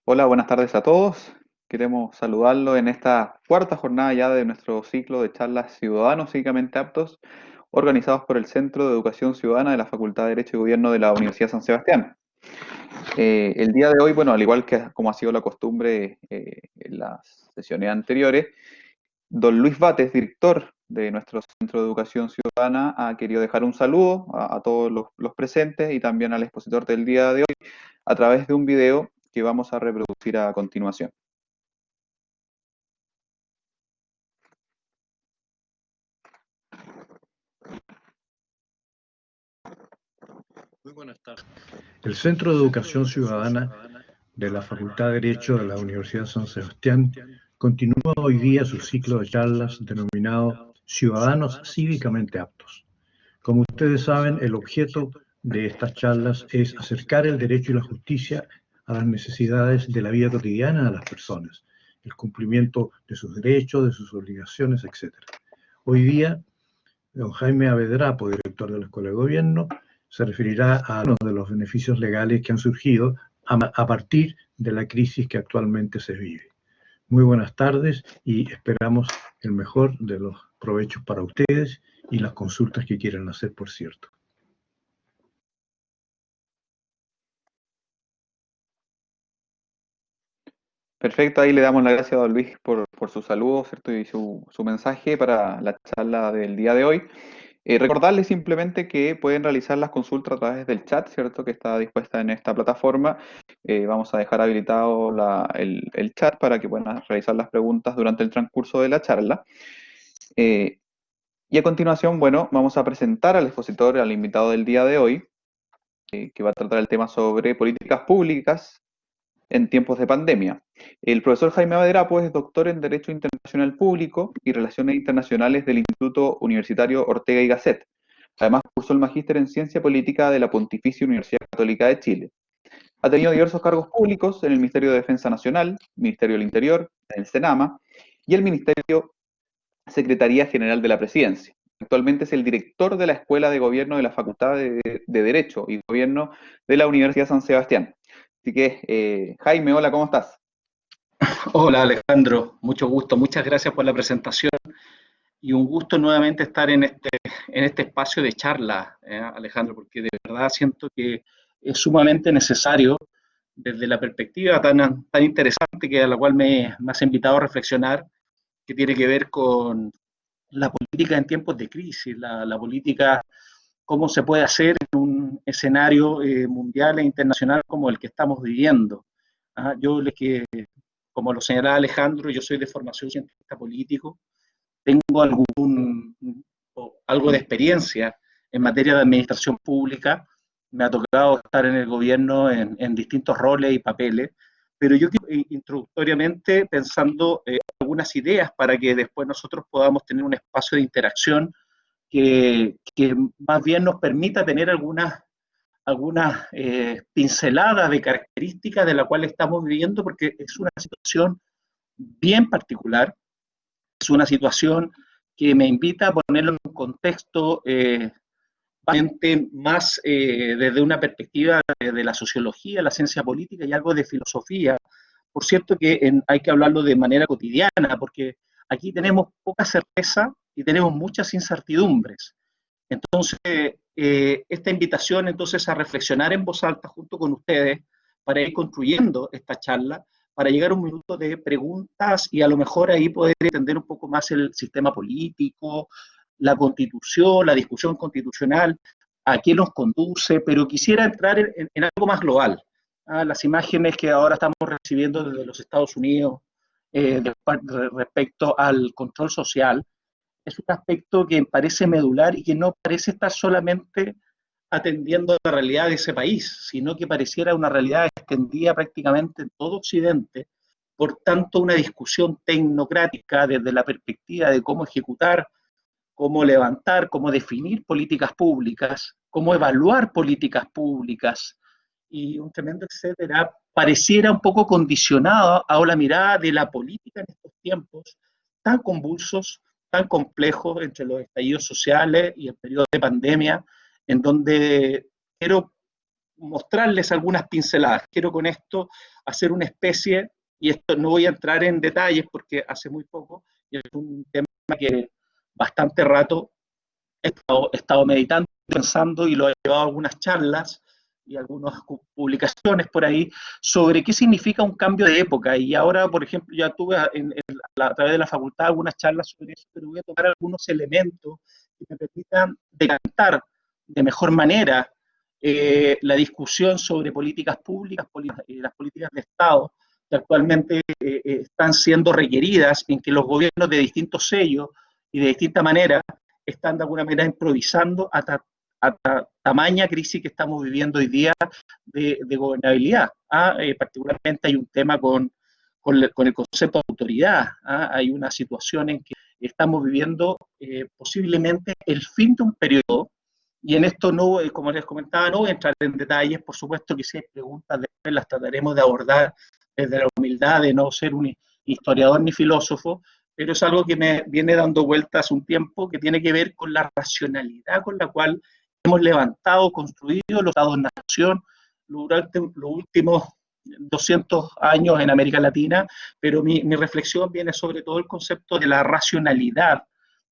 Hola, buenas tardes a todos. Queremos saludarlo en esta cuarta jornada ya de nuestro ciclo de charlas Ciudadanos Cívicamente Aptos, organizados por el Centro de Educación Ciudadana de la Facultad de Derecho y Gobierno de la Universidad San Sebastián. El día de hoy, bueno, al igual que como ha sido la costumbre en las sesiones anteriores, don Luis Bates, director de nuestro Centro de Educación Ciudadana, ha querido dejar un saludo a todos los presentes y también al expositor del día de hoy a través de un video que vamos a reproducir a continuación. Muy buenas tardes. El Centro de Educación Ciudadana de la Facultad de Derecho de la Universidad San Sebastián continúa hoy día su ciclo de charlas denominado Ciudadanos Cívicamente Aptos. Como ustedes saben, el objeto de estas charlas es acercar el derecho y la justicia a las necesidades de la vida cotidiana de las personas, el cumplimiento de sus derechos, de sus obligaciones, etc. Hoy día, don Jaime Avedrapo, director de la Escuela de Gobierno, se referirá a algunos de los beneficios legales que han surgido a partir de la crisis que actualmente se vive. Muy buenas tardes y esperamos el mejor de los provechos para ustedes y las consultas que quieran hacer, por cierto. Perfecto, ahí le damos las gracias a don Luis por su saludo, ¿cierto? Y su mensaje para la charla del día de hoy. Recordarles simplemente que pueden realizar las consultas a través del chat, ¿cierto? Que está dispuesta en esta plataforma. Vamos a dejar habilitado el chat para que puedan realizar las preguntas durante el transcurso de la charla. Eh, y a continuación, bueno, vamos a presentar al expositor, al invitado del día de hoy, que va a tratar el tema sobre políticas públicas en tiempos de pandemia. El profesor Jaime Baderapo es doctor en Derecho Internacional Público y Relaciones Internacionales del Instituto Universitario Ortega y Gasset. Además, cursó el magíster en Ciencia Política de la Pontificia Universidad Católica de Chile. Ha tenido diversos cargos públicos en el Ministerio de Defensa Nacional, Ministerio del Interior, en el SENAMA y el Ministerio Secretaría General de la Presidencia. Actualmente es el director de la Escuela de Gobierno de la Facultad de Derecho y Gobierno de la Universidad San Sebastián. Así que, Jaime, hola, ¿cómo estás? Hola Alejandro, mucho gusto, muchas gracias por la presentación y un gusto nuevamente estar en este espacio de charla, Alejandro, porque de verdad siento que es sumamente necesario desde la perspectiva tan interesante que a la cual me has invitado a reflexionar, que tiene que ver con la política en tiempos de crisis, la política, cómo se puede hacer en un escenario mundial e internacional como el que estamos viviendo. Yo les que como lo señalaba Alejandro, yo soy de formación científica político, tengo algo de experiencia en materia de administración pública, me ha tocado estar en el gobierno en distintos roles y papeles, pero yo quiero introductoriamente pensando algunas ideas para que después nosotros podamos tener un espacio de interacción que más bien nos permita tener algunas pinceladas de características de la cual estamos viviendo, porque es una situación bien particular, es una situación que me invita a ponerlo en un contexto más desde una perspectiva de la sociología, la ciencia política y algo de filosofía. Por cierto que hay que hablarlo de manera cotidiana, porque aquí tenemos poca certeza y tenemos muchas incertidumbres. Entonces, esta invitación entonces a reflexionar en voz alta junto con ustedes para ir construyendo esta charla, para llegar a un minuto de preguntas y a lo mejor ahí poder entender un poco más el sistema político, la constitución, la discusión constitucional, a qué nos conduce, pero quisiera entrar en algo más global. Las imágenes que ahora estamos recibiendo desde los Estados Unidos respecto al control social, es un aspecto que parece medular y que no parece estar solamente atendiendo a la realidad de ese país, sino que pareciera una realidad extendida prácticamente en todo Occidente. Por tanto, una discusión tecnocrática desde la perspectiva de cómo ejecutar, cómo levantar, cómo definir políticas públicas, cómo evaluar políticas públicas y un tremendo etcétera, pareciera un poco condicionado a la mirada de la política en estos tiempos tan convulsos, tan complejos entre los estallidos sociales y el periodo de pandemia, en donde quiero mostrarles algunas pinceladas. Quiero con esto hacer una especie, y esto no voy a entrar en detalles porque hace muy poco, y es un tema que bastante rato he estado meditando, pensando, y lo he llevado a algunas charlas y algunas publicaciones por ahí sobre qué significa un cambio de época. Y ahora, por ejemplo, ya tuve a través de la facultad algunas charlas sobre eso, pero voy a tomar algunos elementos que me permitan decantar de mejor manera la discusión sobre políticas públicas, las políticas de Estado que actualmente están siendo requeridas, en que los gobiernos de distintos sellos y de distinta manera están de alguna manera improvisando a tamaña crisis que estamos viviendo hoy día de gobernabilidad. Particularmente hay un tema con el concepto de autoridad. Hay una situación en que estamos viviendo posiblemente el fin de un periodo, y en esto no, como les comentaba, no voy a entrar en detalles. Por supuesto que si hay preguntas, después las trataremos de abordar desde la humildad de no ser un historiador ni filósofo, pero es algo que me viene dando vueltas un tiempo, que tiene que ver con la racionalidad con la cual hemos levantado, construido los Estados-nación durante los últimos 200 años en América Latina, pero mi reflexión viene sobre todo el concepto de la racionalidad,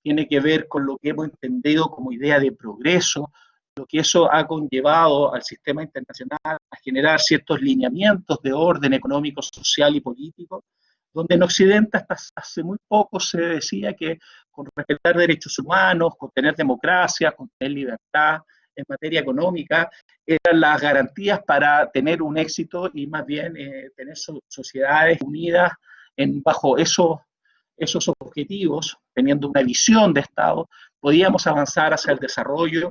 tiene que ver con lo que hemos entendido como idea de progreso, lo que eso ha conllevado al sistema internacional a generar ciertos lineamientos de orden económico, social y político, donde en Occidente hasta hace muy poco se decía que con respetar derechos humanos, con tener democracia, con tener libertad en materia económica, eran las garantías para tener un éxito y más bien tener sociedades unidas bajo esos objetivos, teniendo una visión de Estado, podíamos avanzar hacia el desarrollo,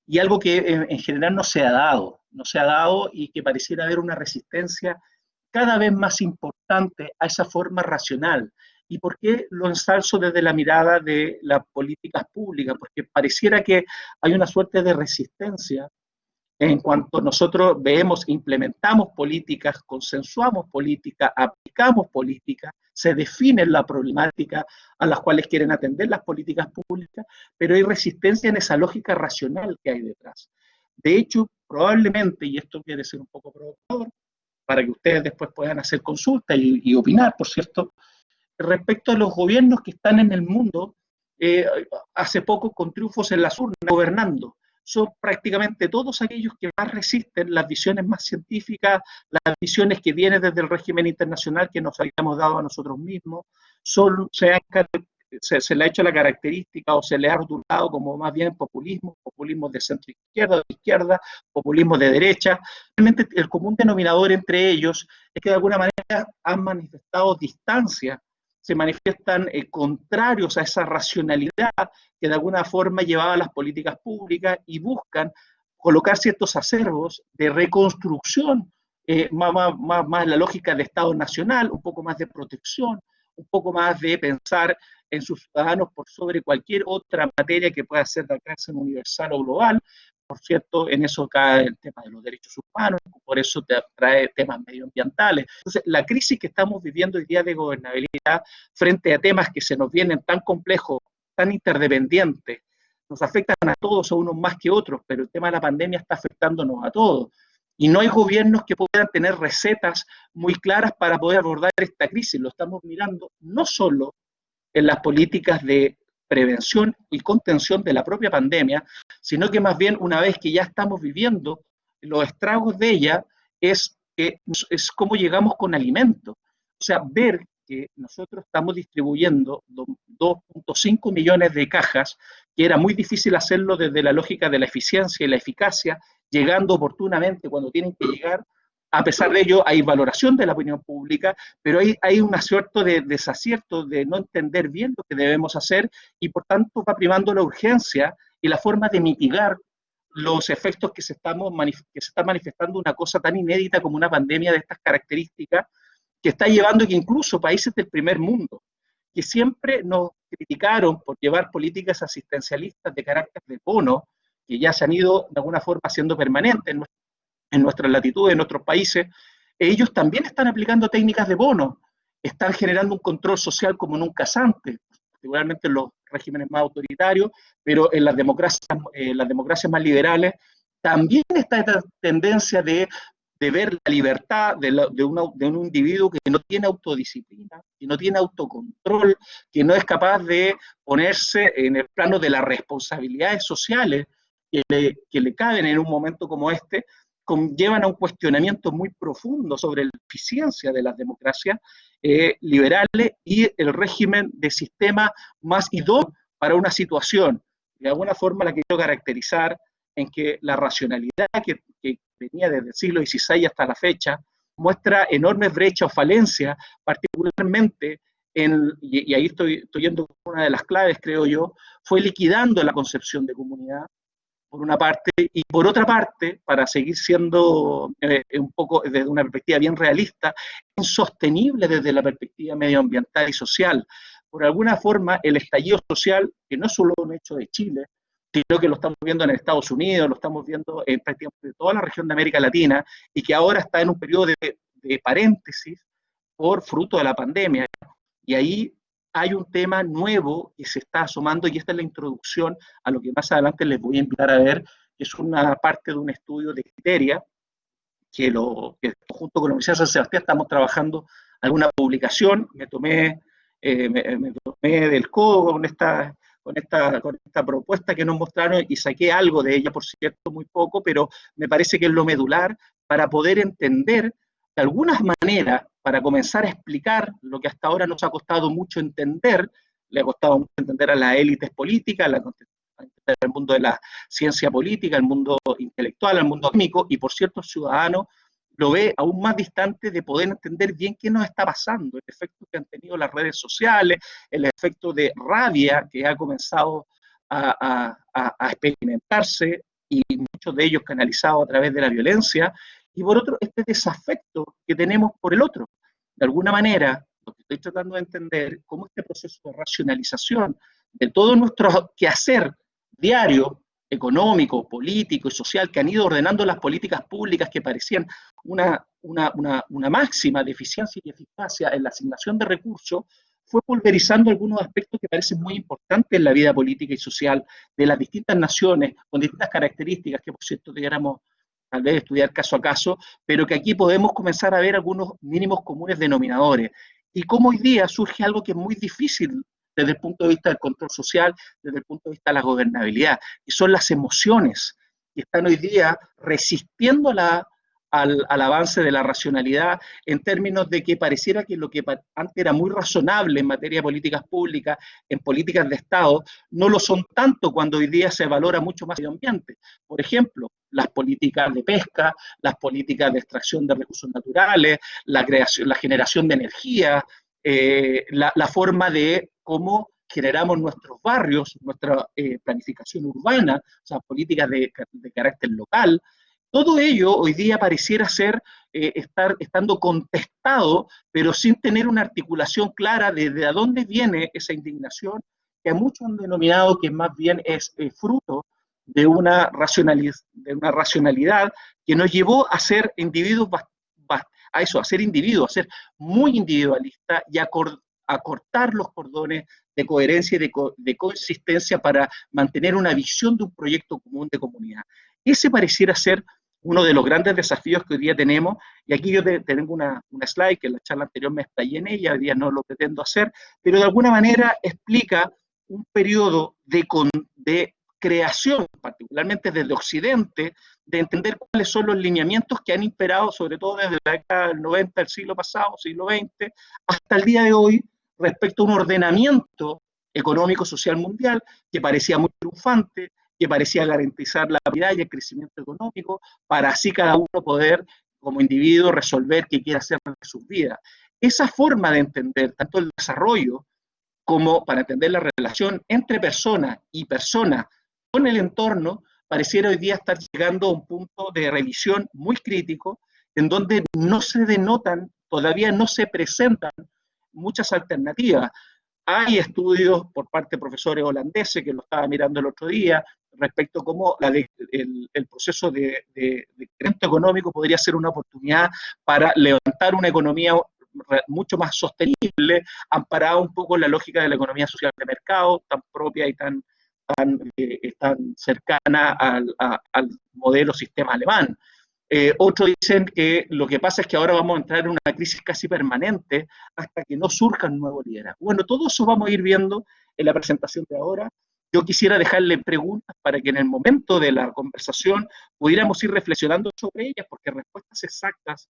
y algo que en general no se ha dado y que pareciera haber una resistencia cada vez más importante a esa forma racional. ¿Y por qué lo ensalzo desde la mirada de las políticas públicas? Porque pareciera que hay una suerte de resistencia en cuanto nosotros vemos, implementamos políticas, consensuamos políticas, aplicamos políticas, se define la problemática a las cuales quieren atender las políticas públicas, pero hay resistencia en esa lógica racional que hay detrás. De hecho, probablemente, y esto quiere ser un poco provocador, para que ustedes después puedan hacer consultas y opinar, por cierto, respecto a los gobiernos que están en el mundo, hace poco con triunfos en las urnas, gobernando, son prácticamente todos aquellos que más resisten las visiones más científicas, las visiones que vienen desde el régimen internacional que nos habíamos dado a nosotros mismos, se le ha hecho la característica o se le ha rotulado como más bien populismo de centro izquierda, populismo de derecha. Realmente el común denominador entre ellos es que de alguna manera han manifestado distancia, se manifiestan contrarios a esa racionalidad que de alguna forma llevaba a las políticas públicas, y buscan colocar ciertos acervos de reconstrucción, más la lógica de Estado nacional, un poco más de protección, un poco más de pensar en sus ciudadanos por sobre cualquier otra materia que pueda ser de alcance universal o global. Por cierto, en eso cae el tema de los derechos humanos, por eso te trae temas medioambientales. Entonces, la crisis que estamos viviendo hoy día de gobernabilidad frente a temas que se nos vienen tan complejos, tan interdependientes, nos afectan a todos, a unos más que otros, pero el tema de la pandemia está afectándonos a todos. Y no hay gobiernos que puedan tener recetas muy claras para poder abordar esta crisis. Lo estamos mirando no solo en las políticas de prevención y contención de la propia pandemia, sino que más bien una vez que ya estamos viviendo los estragos de ella, es cómo llegamos con alimentos. O sea, ver que nosotros estamos distribuyendo 2.5 millones de cajas, que era muy difícil hacerlo desde la lógica de la eficiencia y la eficacia, llegando oportunamente cuando tienen que llegar. A pesar de ello, hay valoración de la opinión pública, pero hay una suerte de desacierto, de no entender bien lo que debemos hacer, y por tanto va primando la urgencia y la forma de mitigar los efectos que se está manifestando una cosa tan inédita como una pandemia de estas características, que está llevando que incluso países del primer mundo, que siempre nos criticaron por llevar políticas asistencialistas de carácter de bono, que ya se han ido de alguna forma haciendo permanentes en nuestras latitudes, en nuestros países, ellos también están aplicando técnicas de bono, están generando un control social como nunca antes, particularmente en los regímenes más autoritarios, pero en las democracias más liberales también está esta tendencia de ver la libertad de un individuo que no tiene autodisciplina, que no tiene autocontrol, que no es capaz de ponerse en el plano de las responsabilidades sociales que le caben en un momento como este, conllevan a un cuestionamiento muy profundo sobre la eficiencia de las democracias liberales y el régimen de sistema más idóneo para una situación. De alguna forma la quiero caracterizar en que la racionalidad que venía desde el siglo XVI hasta la fecha muestra enormes brechas o falencias, particularmente y ahí estoy yendo con una de las claves, creo yo, fue liquidando la concepción de comunidad, por una parte, y por otra parte, para seguir siendo un poco desde una perspectiva bien realista, insostenible desde la perspectiva medioambiental y social. Por alguna forma, el estallido social, que no es solo un hecho de Chile, sino que lo estamos viendo en Estados Unidos, lo estamos viendo en prácticamente toda la región de América Latina, y que ahora está en un periodo de paréntesis por fruto de la pandemia. Y ahí hay un tema nuevo que se está asomando, y esta es la introducción a lo que más adelante les voy a invitar a ver, que es una parte de un estudio de Criteria, que junto con la Universidad de San Sebastián estamos trabajando alguna publicación. Me tomé del codo con esta propuesta que nos mostraron y saqué algo de ella, por cierto, muy poco, pero me parece que es lo medular para poder entender de alguna manera, para comenzar a explicar lo que hasta ahora nos ha costado mucho entender, le ha costado mucho entender a las élites políticas, el mundo de la ciencia política, el mundo intelectual, el mundo académico, y por cierto el ciudadano lo ve aún más distante de poder entender bien qué nos está pasando, el efecto que han tenido las redes sociales, el efecto de rabia que ha comenzado a experimentarse, y muchos de ellos canalizados a través de la violencia, y por otro, este desafecto que tenemos por el otro. De alguna manera, lo que estoy tratando de entender, cómo este proceso de racionalización de todo nuestro quehacer diario, económico, político y social, que han ido ordenando las políticas públicas que parecían una máxima de eficiencia y eficacia en la asignación de recursos, fue pulverizando algunos aspectos que parecen muy importantes en la vida política y social de las distintas naciones, con distintas características que, por cierto, debiéramos tal vez estudiar caso a caso, pero que aquí podemos comenzar a ver algunos mínimos comunes denominadores. Y cómo hoy día surge algo que es muy difícil desde el punto de vista del control social, desde el punto de vista de la gobernabilidad, y son las emociones que están hoy día resistiendo al avance de la racionalidad, en términos de que pareciera que lo que antes era muy razonable en materia de políticas públicas, en políticas de Estado, no lo son tanto cuando hoy día se valora mucho más el medio ambiente. Por ejemplo, las políticas de pesca, las políticas de extracción de recursos naturales, la generación de energía, la forma de cómo generamos nuestros barrios, nuestra planificación urbana, o sea, políticas de carácter local. Todo ello hoy día pareciera ser estando contestado, pero sin tener una articulación clara de dónde viene esa indignación, que a muchos han denominado que más bien es fruto de una racionalidad que nos llevó a ser individuos, a ser muy individualistas y a cortar los cordones de coherencia y de consistencia para mantener una visión de un proyecto común de comunidad. Ese pareciera ser uno de los grandes desafíos que hoy día tenemos, y aquí yo tengo una slide que en la charla anterior me explayé en ella, hoy día no lo pretendo hacer, pero de alguna manera explica un periodo de creación, particularmente desde Occidente, de entender cuáles son los lineamientos que han imperado, sobre todo desde la década del 90 del siglo pasado, siglo XX, hasta el día de hoy, respecto a un ordenamiento económico social mundial que parecía muy triunfante, que parecía garantizar la vida y el crecimiento económico, para así cada uno poder, como individuo, resolver qué quiere hacer de sus vidas. Esa forma de entender tanto el desarrollo como para entender la relación entre persona y persona con el entorno, pareciera hoy día estar llegando a un punto de revisión muy crítico, en donde no se denotan, todavía no se presentan muchas alternativas. Hay estudios por parte de profesores holandeses, que lo estaba mirando el otro día, respecto a cómo el proceso de crecimiento económico podría ser una oportunidad para levantar una economía mucho más sostenible, amparada un poco en la lógica de la economía social de mercado, tan propia y tan están cercanas al modelo sistema alemán. Otros dicen que lo que pasa es que ahora vamos a entrar en una crisis casi permanente hasta que no surja un nuevo liderazgo. Bueno, todo eso vamos a ir viendo en la presentación de ahora. Yo quisiera dejarle preguntas para que en el momento de la conversación pudiéramos ir reflexionando sobre ellas, porque respuestas exactas,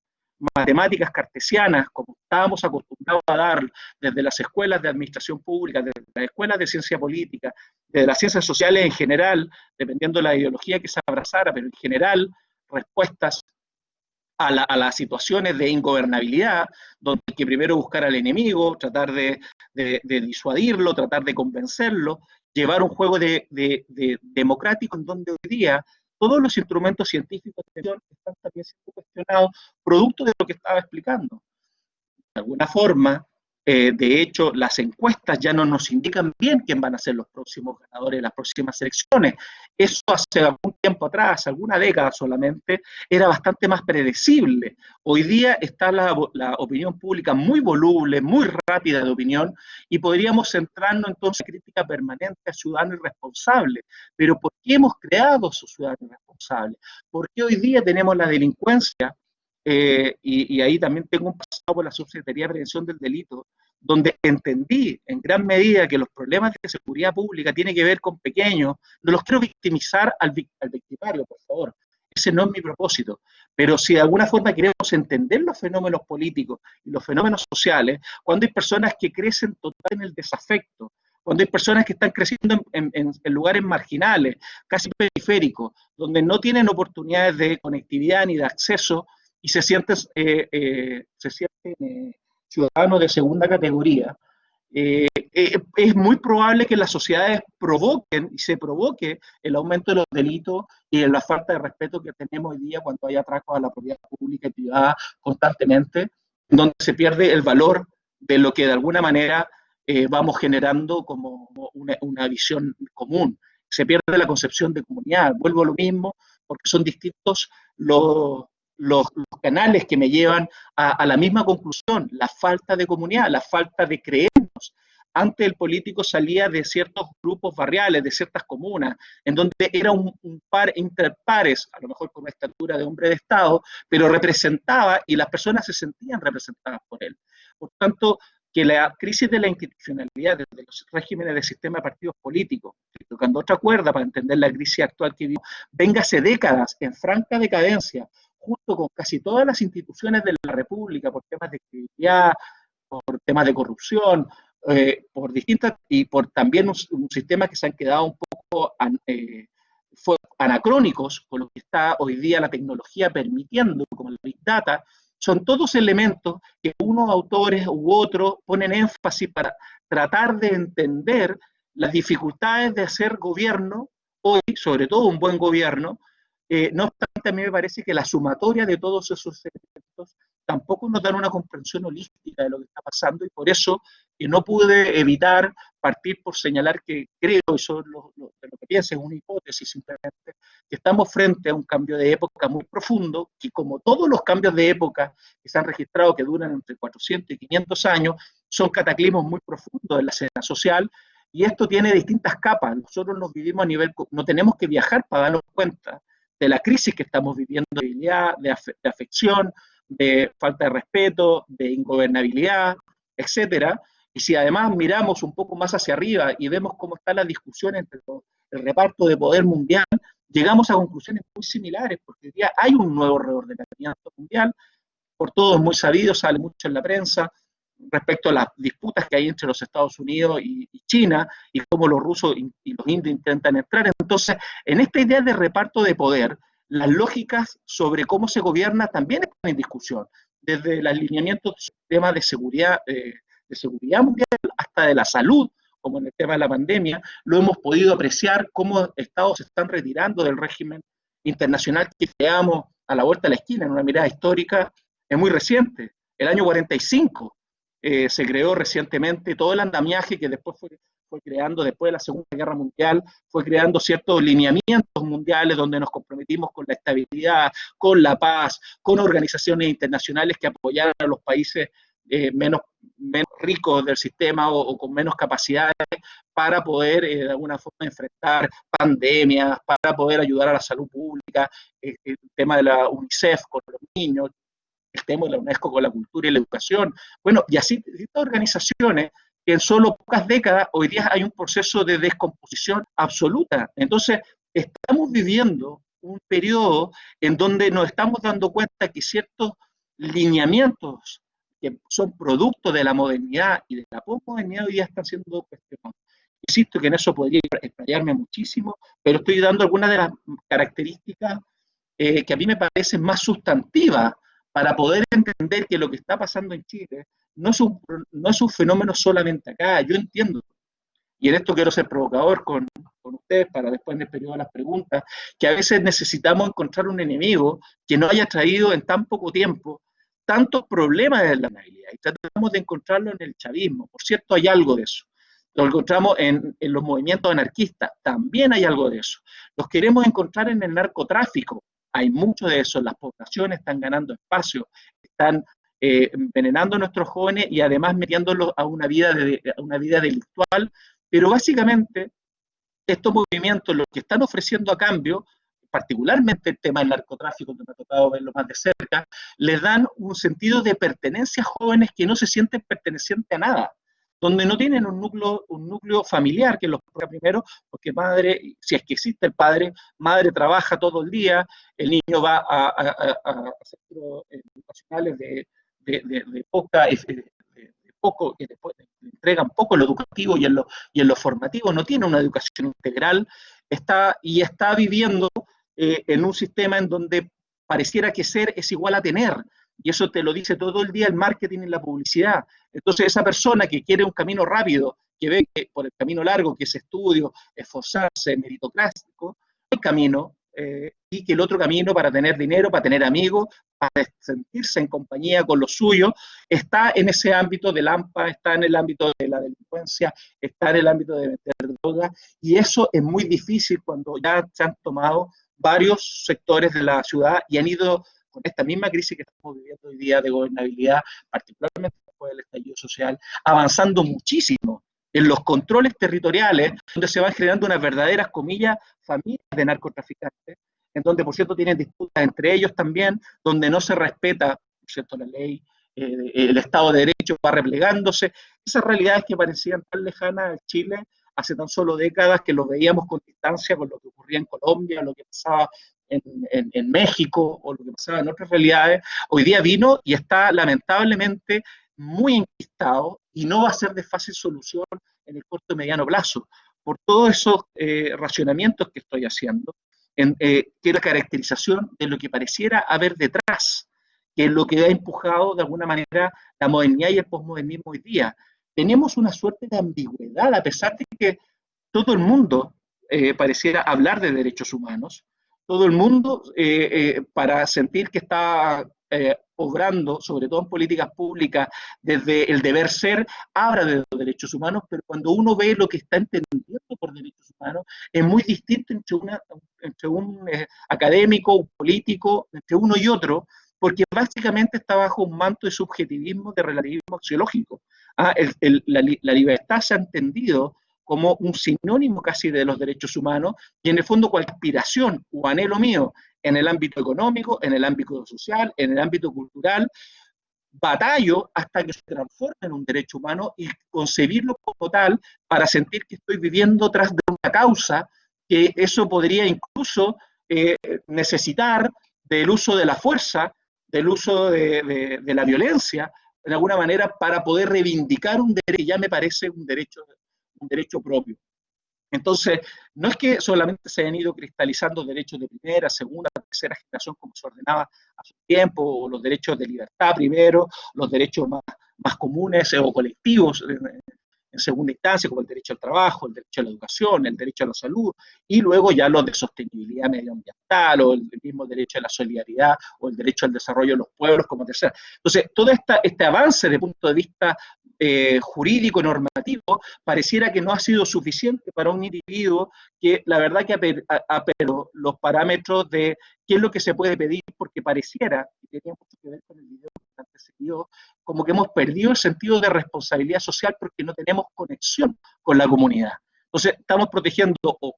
matemáticas cartesianas, como estábamos acostumbrados a dar desde las escuelas de administración pública, desde las escuelas de ciencia política, desde las ciencias sociales en general, dependiendo de la ideología que se abrazara, pero en general, respuestas a las situaciones de ingobernabilidad, donde hay que primero buscar al enemigo, tratar de disuadirlo, tratar de convencerlo, llevar un juego democrático en donde hoy día todos los instrumentos científicos están también siendo cuestionados, producto de lo que estaba explicando. De alguna forma, de hecho, las encuestas ya no nos indican bien quién van a ser los próximos ganadores de las próximas elecciones. Eso hace algún tiempo atrás, alguna década solamente, era bastante más predecible. Hoy día está la opinión pública muy voluble, muy rápida de opinión, y podríamos centrarnos entonces en crítica permanente a ciudadanos irresponsables. Pero ¿por qué hemos creado esos ciudadanos irresponsables? ¿Por qué hoy día tenemos la delincuencia? Y ahí también tengo un pasado por la Subsecretaría de Prevención del Delito, donde entendí en gran medida que los problemas de seguridad pública tienen que ver con pequeños. No los quiero victimizar al victimario, por favor. Ese no es mi propósito. Pero si de alguna forma queremos entender los fenómenos políticos y los fenómenos sociales, cuando hay personas que crecen total en el desafecto, cuando hay personas que están creciendo en lugares marginales, casi periféricos, donde no tienen oportunidades de conectividad ni de acceso, y se sienten ciudadanos de segunda categoría, es muy probable que las sociedades provoquen y se provoque el aumento de los delitos y la falta de respeto que tenemos hoy día cuando hay atracos a la propiedad pública y privada constantemente, donde se pierde el valor de lo que de alguna manera vamos generando como una visión común. Se pierde la concepción de comunidad. Vuelvo a lo mismo, porque son distintos los canales que me llevan a la misma conclusión, la falta de comunidad, la falta de creernos. Antes el político salía de ciertos grupos barriales, de ciertas comunas, en donde era un par interpares, a lo mejor con una estatura de hombre de Estado, pero representaba y las personas se sentían representadas por él. Por tanto, que la crisis de la institucionalidad desde los regímenes de sistema de partidos políticos, tocando otra cuerda para entender la crisis actual que vivimos, venga hace décadas en franca decadencia, junto con casi todas las instituciones de la República, por temas de credibilidad, por temas de corrupción, por distintas, y por también un sistema que se han quedado un poco anacrónicos con lo que está hoy día la tecnología permitiendo, como la Big Data. Son todos elementos que unos autores u otros ponen énfasis para tratar de entender las dificultades de hacer gobierno hoy, sobre todo un buen gobierno. No obstante, a mí me parece que la sumatoria de todos esos elementos tampoco nos dan una comprensión holística de lo que está pasando, y por eso no pude evitar partir por señalar que creo, y eso lo que pienso, es una hipótesis simplemente, que estamos frente a un cambio de época muy profundo, que como todos los cambios de época que se han registrado, que duran entre 400 y 500 años, son cataclismos muy profundos en la escena social, y esto tiene distintas capas. Nosotros nos vivimos a nivel, no tenemos que viajar para darnos cuenta de la crisis que estamos viviendo, de afección, de falta de respeto, de ingobernabilidad, etcétera. Y si además miramos un poco más hacia arriba y vemos cómo está la discusión entre el reparto de poder mundial, llegamos a conclusiones muy similares, porque hoy día hay un nuevo reordenamiento mundial, por todos muy sabido, sale mucho en la prensa, respecto a las disputas que hay entre los Estados Unidos y China, y cómo los rusos y los indios intentan entrar. Entonces, en esta idea de reparto de poder, las lógicas sobre cómo se gobierna también están en discusión, desde el alineamiento de temas de seguridad mundial hasta de la salud, como en el tema de la pandemia. Lo hemos podido apreciar cómo estados se están retirando del régimen internacional que creamos a la vuelta de la esquina, en una mirada histórica, es muy reciente. El año 45 se creó recientemente todo el andamiaje que después fue creando, después de la Segunda Guerra Mundial, fue creando ciertos lineamientos mundiales donde nos comprometimos con la estabilidad, con la paz, con organizaciones internacionales que apoyaran a los países menos ricos del sistema o con menos capacidades para poder de alguna forma enfrentar pandemias, para poder ayudar a la salud pública, el tema de la UNICEF con los niños, el tema de la UNESCO con la cultura y la educación. Bueno, y así distintas organizaciones que en solo pocas décadas hoy día hay un proceso de descomposición absoluta. Entonces, estamos viviendo un periodo en donde nos estamos dando cuenta que ciertos lineamientos que son producto de la modernidad y de la posmodernidad hoy día están siendo cuestionados. Insisto que en eso podría explayarme muchísimo, pero estoy dando algunas de las características que a mí me parecen más sustantivas para poder entender que lo que está pasando en Chile no es un fenómeno solamente acá. Yo entiendo, y en esto quiero ser provocador con ustedes para después en el periodo de las preguntas, que a veces necesitamos encontrar un enemigo que no haya traído en tan poco tiempo tantos problemas de la nacionalidad, y tratamos de encontrarlo en el chavismo. Por cierto, hay algo de eso. Lo encontramos en los movimientos anarquistas, también hay algo de eso. Los queremos encontrar en el narcotráfico, hay mucho de eso. Las poblaciones están ganando espacio, están envenenando a nuestros jóvenes y además metiéndolos a una vida delictual, pero básicamente estos movimientos lo que están ofreciendo a cambio, particularmente el tema del narcotráfico, que me ha tocado verlo más de cerca, les dan un sentido de pertenencia a jóvenes que no se sienten pertenecientes a nada, donde no tienen un núcleo familiar que los ponga primero, porque madre, si es que existe el padre, madre trabaja todo el día, el niño va a centros educacionales de poco, que después le entregan poco en lo educativo y en lo formativo, no tiene una educación integral, está viviendo en un sistema en donde pareciera que ser es igual a tener, y eso te lo dice todo el día el marketing y la publicidad. Entonces esa persona que quiere un camino rápido, que ve que por el camino largo, que es estudio, esforzarse, meritocrático, el camino, y que el otro camino para tener dinero, para tener amigos, para sentirse en compañía con los suyos, está en ese ámbito del AMPA, está en el ámbito de la delincuencia, está en el ámbito de vender droga, y eso es muy difícil cuando ya se han tomado varios sectores de la ciudad y han ido con esta misma crisis que estamos viviendo hoy día de gobernabilidad, particularmente después del estallido social, avanzando muchísimo en los controles territoriales, donde se van generando unas verdaderas, comillas, familias de narcotraficantes, en donde, por cierto, tienen disputas entre ellos también, donde no se respeta, por cierto, la ley, el Estado de Derecho va replegándose. Esas realidades que parecían tan lejanas a Chile hace tan solo décadas, que lo veíamos con distancia con lo que ocurría en Colombia, lo que pasaba en México o lo que pasaba en otras realidades, hoy día vino y está lamentablemente muy enquistado y no va a ser de fácil solución en el corto y mediano plazo, por todos esos racionamientos que estoy haciendo, que es la caracterización de lo que pareciera haber detrás, que es lo que ha empujado de alguna manera la modernidad y el posmodernismo hoy día. Tenemos una suerte de ambigüedad, a pesar de que todo el mundo pareciera hablar de derechos humanos, todo el mundo para sentir que está obrando, sobre todo en políticas públicas, desde el deber ser, habla de los derechos humanos, pero cuando uno ve lo que está entendiendo por derechos humanos, es muy distinto entre un académico, un político, entre uno y otro, porque básicamente está bajo un manto de subjetivismo, de relativismo axiológico. La libertad se ha entendido como un sinónimo casi de los derechos humanos, y en el fondo cualquier aspiración o anhelo mío en el ámbito económico, en el ámbito social, en el ámbito cultural, batallo hasta que se transforme en un derecho humano y concebirlo como tal para sentir que estoy viviendo tras de una causa, que eso podría incluso necesitar del uso de la fuerza, del uso de la violencia, de alguna manera, para poder reivindicar un derecho que ya me parece un derecho propio. Entonces, no es que solamente se hayan ido cristalizando derechos de primera, segunda, tercera generación, como se ordenaba a su tiempo, o los derechos de libertad primero, los derechos más comunes o colectivos en segunda instancia, como el derecho al trabajo, el derecho a la educación, el derecho a la salud, y luego ya los de sostenibilidad medioambiental, o el mismo derecho a la solidaridad, o el derecho al desarrollo de los pueblos como tercera. Entonces, todo este avance desde el punto de vista jurídico, normativo, pareciera que no ha sido suficiente para un individuo que la verdad que apeló los parámetros de qué es lo que se puede pedir, porque pareciera, y tenía mucho que ver con el video que antecedió, como que hemos perdido el sentido de responsabilidad social porque no tenemos conexión con la comunidad. Entonces, estamos protegiendo, o,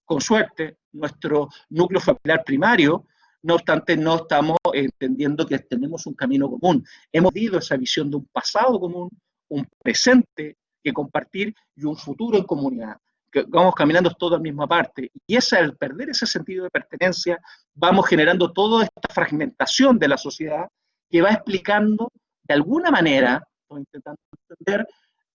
con suerte, nuestro núcleo familiar primario, no obstante, no estamos entendiendo que tenemos un camino común. Hemos perdido esa visión de un pasado común, un presente que compartir y un futuro en comunidad. Que vamos caminando todos a la misma parte. Y al perder ese sentido de pertenencia, vamos generando toda esta fragmentación de la sociedad que va explicando, de alguna manera, estoy intentando entender,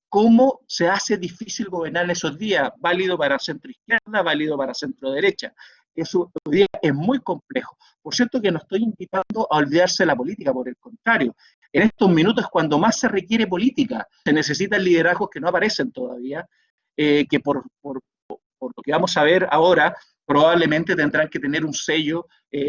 cómo se hace difícil gobernar en esos días, válido para centro izquierda, válido para centro derecha. Eso hoy día es muy complejo. Por cierto que no estoy invitando a olvidarse de la política, por el contrario. En estos minutos es cuando más se requiere política. Se necesitan liderazgos que no aparecen todavía, que por lo que vamos a ver ahora, probablemente tendrán que tener un sello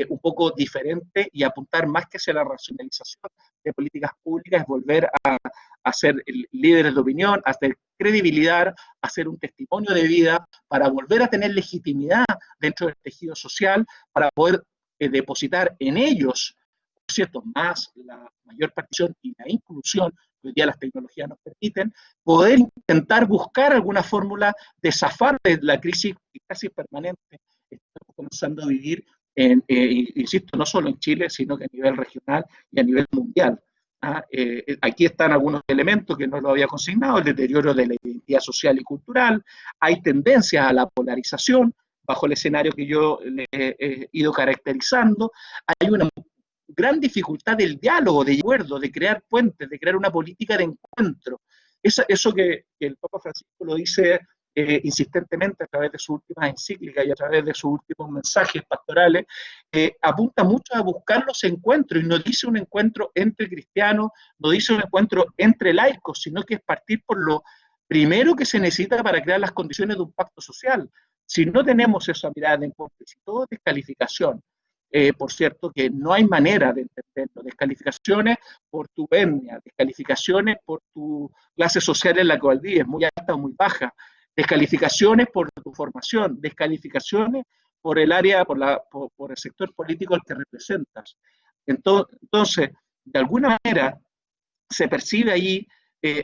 un poco diferente y apuntar más que hacia la racionalización de políticas públicas, volver a ser líderes de opinión, a hacer credibilidad, a hacer un testimonio de vida, para volver a tener legitimidad dentro del tejido social, para poder depositar en ellos, por cierto, más la mayor participación y la inclusión que hoy día las tecnologías nos permiten, poder intentar buscar alguna fórmula de zafar de la crisis casi permanente que estamos comenzando a vivir, insisto, no solo en Chile, sino que a nivel regional y a nivel mundial. Aquí están algunos elementos que no lo había consignado: el deterioro de la identidad social y cultural, hay tendencias a la polarización, bajo el escenario que yo le he ido caracterizando, hay una gran dificultad del diálogo, de acuerdo, de crear puentes, de crear una política de encuentro. Eso que el Papa Francisco lo dice insistentemente a través de sus últimas encíclicas y a través de sus últimos mensajes pastorales, apunta mucho a buscar los encuentros, y no dice un encuentro entre cristianos, no dice un encuentro entre laicos, sino que es partir por lo primero que se necesita para crear las condiciones de un pacto social. Si no tenemos esa mirada de encuentro, si todo es descalificación, por cierto, que no hay manera de entenderlo. Descalificaciones por tu etnia, descalificaciones por tu clase social en la cual vives, muy alta o muy baja, descalificaciones por tu formación, descalificaciones por el área, por el sector político al que representas. Entonces, de alguna manera, se percibe ahí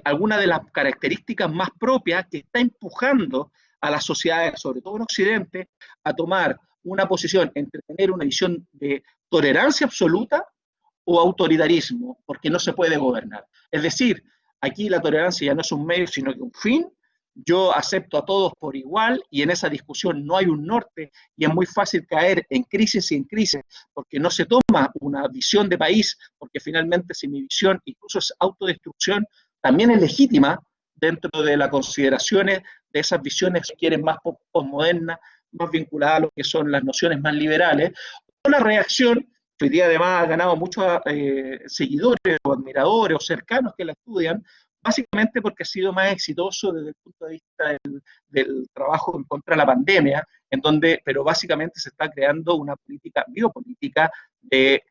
alguna de las características más propias que está empujando a las sociedades, sobre todo en Occidente, a tomar una posición entre tener una visión de tolerancia absoluta o autoritarismo, porque no se puede gobernar. Es decir, aquí la tolerancia ya no es un medio, sino que un fin. Yo acepto a todos por igual y en esa discusión no hay un norte, y es muy fácil caer en crisis y en crisis porque no se toma una visión de país, porque finalmente si mi visión incluso es autodestrucción, también es legítima dentro de las consideraciones de esas visiones que quieren más posmodernas, más vinculadas a lo que son las nociones más liberales. La reacción, que hoy día además ha ganado muchos seguidores o admiradores o cercanos que la estudian, básicamente porque ha sido más exitoso desde el punto de vista del trabajo en contra de la pandemia, pero básicamente se está creando una política biopolítica de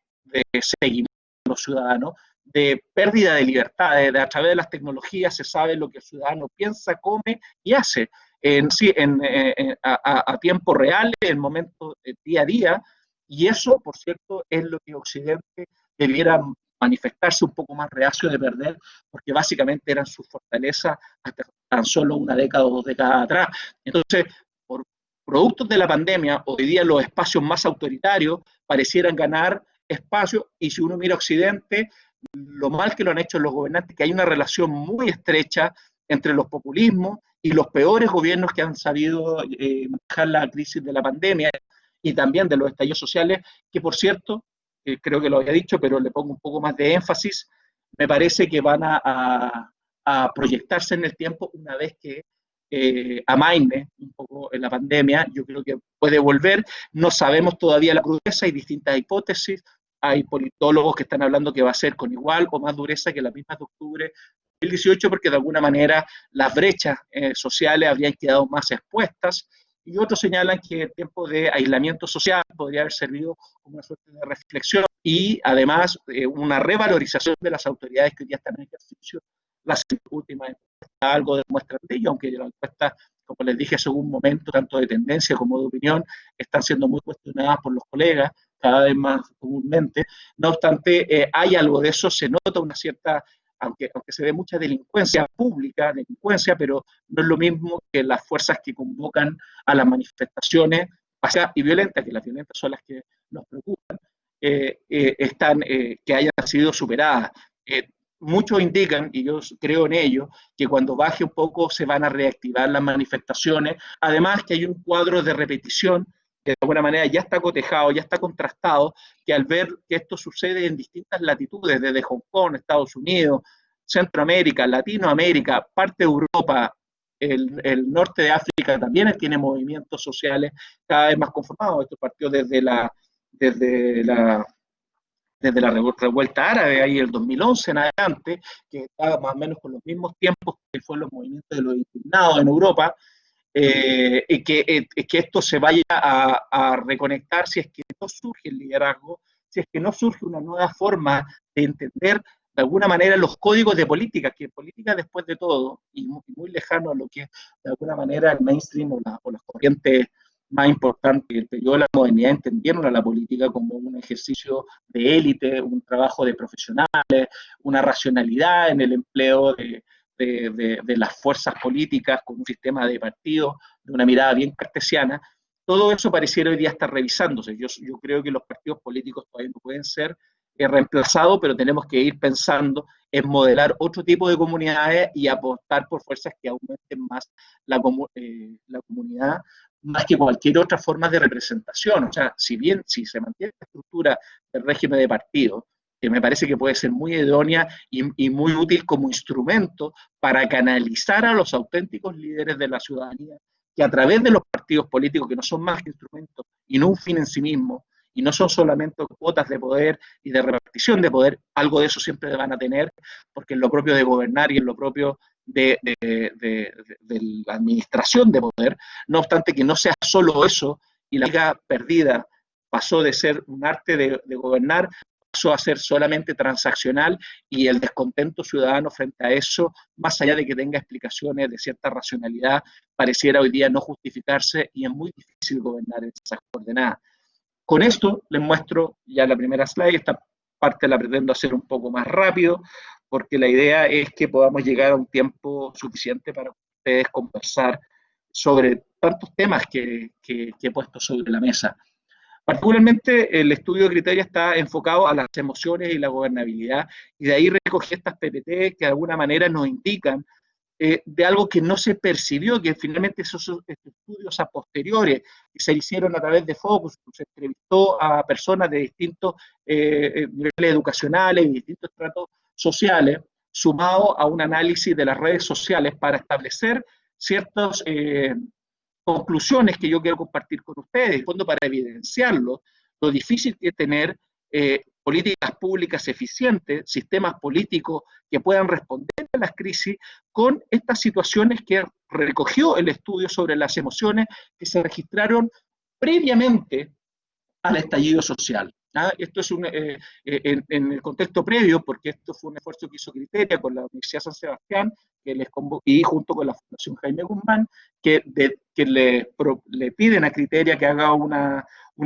seguimiento a los ciudadanos, de pérdida de libertades. A través de las tecnologías se sabe lo que el ciudadano piensa, come y hace a tiempo real, en el momento día a día, y eso, por cierto, es lo que Occidente debiera manifestarse un poco más reacio de perder, porque básicamente eran sus fortalezas hasta tan solo una década o 2 décadas atrás. Entonces, por productos de la pandemia, hoy día los espacios más autoritarios parecieran ganar espacio, y si uno mira Occidente, lo mal que lo han hecho los gobernantes, que hay una relación muy estrecha entre los populismos y los peores gobiernos que han sabido manejar la crisis de la pandemia y también de los estallidos sociales, que por cierto, creo que lo había dicho, pero le pongo un poco más de énfasis, me parece que van a proyectarse en el tiempo una vez que amaine un poco en la pandemia. Yo creo que puede volver, no sabemos todavía la crudeza, hay distintas hipótesis, hay politólogos que están hablando que va a ser con igual o más dureza que las mismas de octubre de 2018, porque de alguna manera las brechas sociales habrían quedado más expuestas, y otros señalan que el tiempo de aislamiento social podría haber servido como una suerte de reflexión y además una revalorización de las autoridades que hoy día están en ejercicio. Las últimas encuestas algo demuestran de ello, aunque las encuestas, como les dije hace un momento, tanto de tendencia como de opinión, están siendo muy cuestionadas por los colegas, cada vez más comúnmente. No obstante, hay algo de eso, se nota una cierta, aunque se ve mucha delincuencia pública, pero no es lo mismo que las fuerzas que convocan a las manifestaciones pacíficas y violentas, que las violentas son las que nos preocupan, que hayan sido superadas. Muchos indican, y yo creo en ello, que cuando baje un poco se van a reactivar las manifestaciones, además que hay un cuadro de repetición que de alguna manera ya está cotejado, ya está contrastado, que al ver que esto sucede en distintas latitudes, desde Hong Kong, Estados Unidos, Centroamérica, Latinoamérica, parte de Europa, el norte de África también tiene movimientos sociales cada vez más conformados. Esto partió desde la revuelta árabe, ahí el 2011 en adelante, que estaba más o menos con los mismos tiempos que fueron los movimientos de los indignados en Europa, y que esto se vaya a reconectar si es que no surge el liderazgo, si es que no surge una nueva forma de entender de alguna manera los códigos de política, que política después de todo, y muy lejano a lo que de alguna manera el mainstream o las corrientes más importantes del periodo de la modernidad entendieron a la política como un ejercicio de élite, un trabajo de profesionales, una racionalidad en el empleo de las fuerzas políticas con un sistema de partidos, de una mirada bien cartesiana. Todo eso pareciera hoy día estar revisándose. Yo creo que los partidos políticos todavía no pueden ser reemplazados, pero tenemos que ir pensando en modelar otro tipo de comunidades y apostar por fuerzas que aumenten más la comunidad, más que cualquier otra forma de representación. O sea, si se mantiene la estructura del régimen de partido, que me parece que puede ser muy idónea y muy útil como instrumento para canalizar a los auténticos líderes de la ciudadanía, que a través de los partidos políticos, que no son más que instrumentos y no un fin en sí mismo, y no son solamente cuotas de poder y de repartición de poder, algo de eso siempre van a tener, porque es lo propio de gobernar y es lo propio de la administración de poder, no obstante que no sea solo eso, y la liga perdida pasó de ser un arte de gobernar, pasó a ser solamente transaccional, y el descontento ciudadano frente a eso, más allá de que tenga explicaciones de cierta racionalidad, pareciera hoy día no justificarse, y es muy difícil gobernar en esas coordenadas. Con esto les muestro ya la primera slide. Esta parte la pretendo hacer un poco más rápido, porque la idea es que podamos llegar a un tiempo suficiente para ustedes conversar sobre tantos temas que he puesto sobre la mesa. Particularmente el estudio de criterio está enfocado a las emociones y la gobernabilidad, y de ahí recogí estas PPT que de alguna manera nos indican de algo que no se percibió, que finalmente esos estudios a posteriores que se hicieron a través de Focus, se entrevistó a personas de distintos niveles educacionales y distintos estratos sociales, sumado a un análisis de las redes sociales para establecer ciertas conclusiones que yo quiero compartir con ustedes, en fondo para evidenciarlo, lo difícil que es tener políticas públicas eficientes, sistemas políticos que puedan responder a las crisis con estas situaciones que recogió el estudio sobre las emociones que se registraron previamente al estallido social. Esto es en el contexto previo, porque esto fue un esfuerzo que hizo Criteria con la Universidad San Sebastián, y junto con la Fundación Jaime Guzmán, que le piden a Criteria que haga un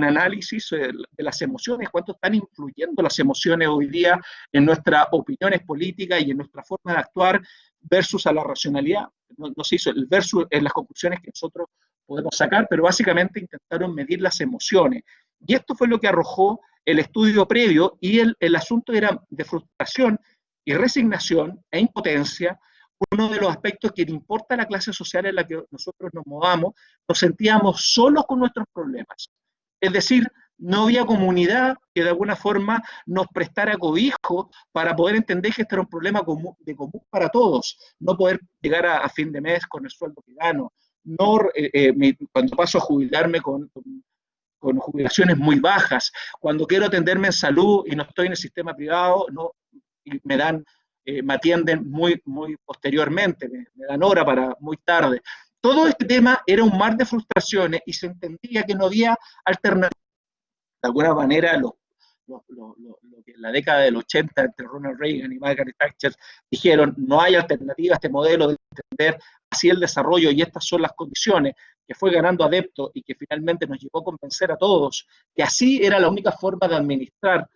análisis de las emociones, cuánto están influyendo las emociones hoy día en nuestras opiniones políticas y en nuestra forma de actuar versus a la racionalidad. No se hizo el versus en las conclusiones que nosotros podemos sacar, pero básicamente intentaron medir las emociones. Y esto fue lo que arrojó el estudio previo, y el asunto era de frustración y resignación e impotencia. Uno de los aspectos que le importa a la clase social en la que nosotros nos movamos, nos sentíamos solos con nuestros problemas. Es decir, no había comunidad que de alguna forma nos prestara cobijo para poder entender que este era un problema común para todos. No poder llegar a fin de mes con el sueldo que gano. No, cuando paso a jubilarme con jubilaciones muy bajas, cuando quiero atenderme en salud y no estoy en el sistema privado, y me atienden muy posteriormente, me dan hora para muy tarde. Todo este tema era un mar de frustraciones y se entendía que no había alternativa. De alguna manera lo que en la década del 80 entre Ronald Reagan y Margaret Thatcher dijeron, no hay alternativa a este modelo de entender así el desarrollo y estas son las condiciones, que fue ganando adeptos y que finalmente nos llevó a convencer a todos que así era la única forma de administrar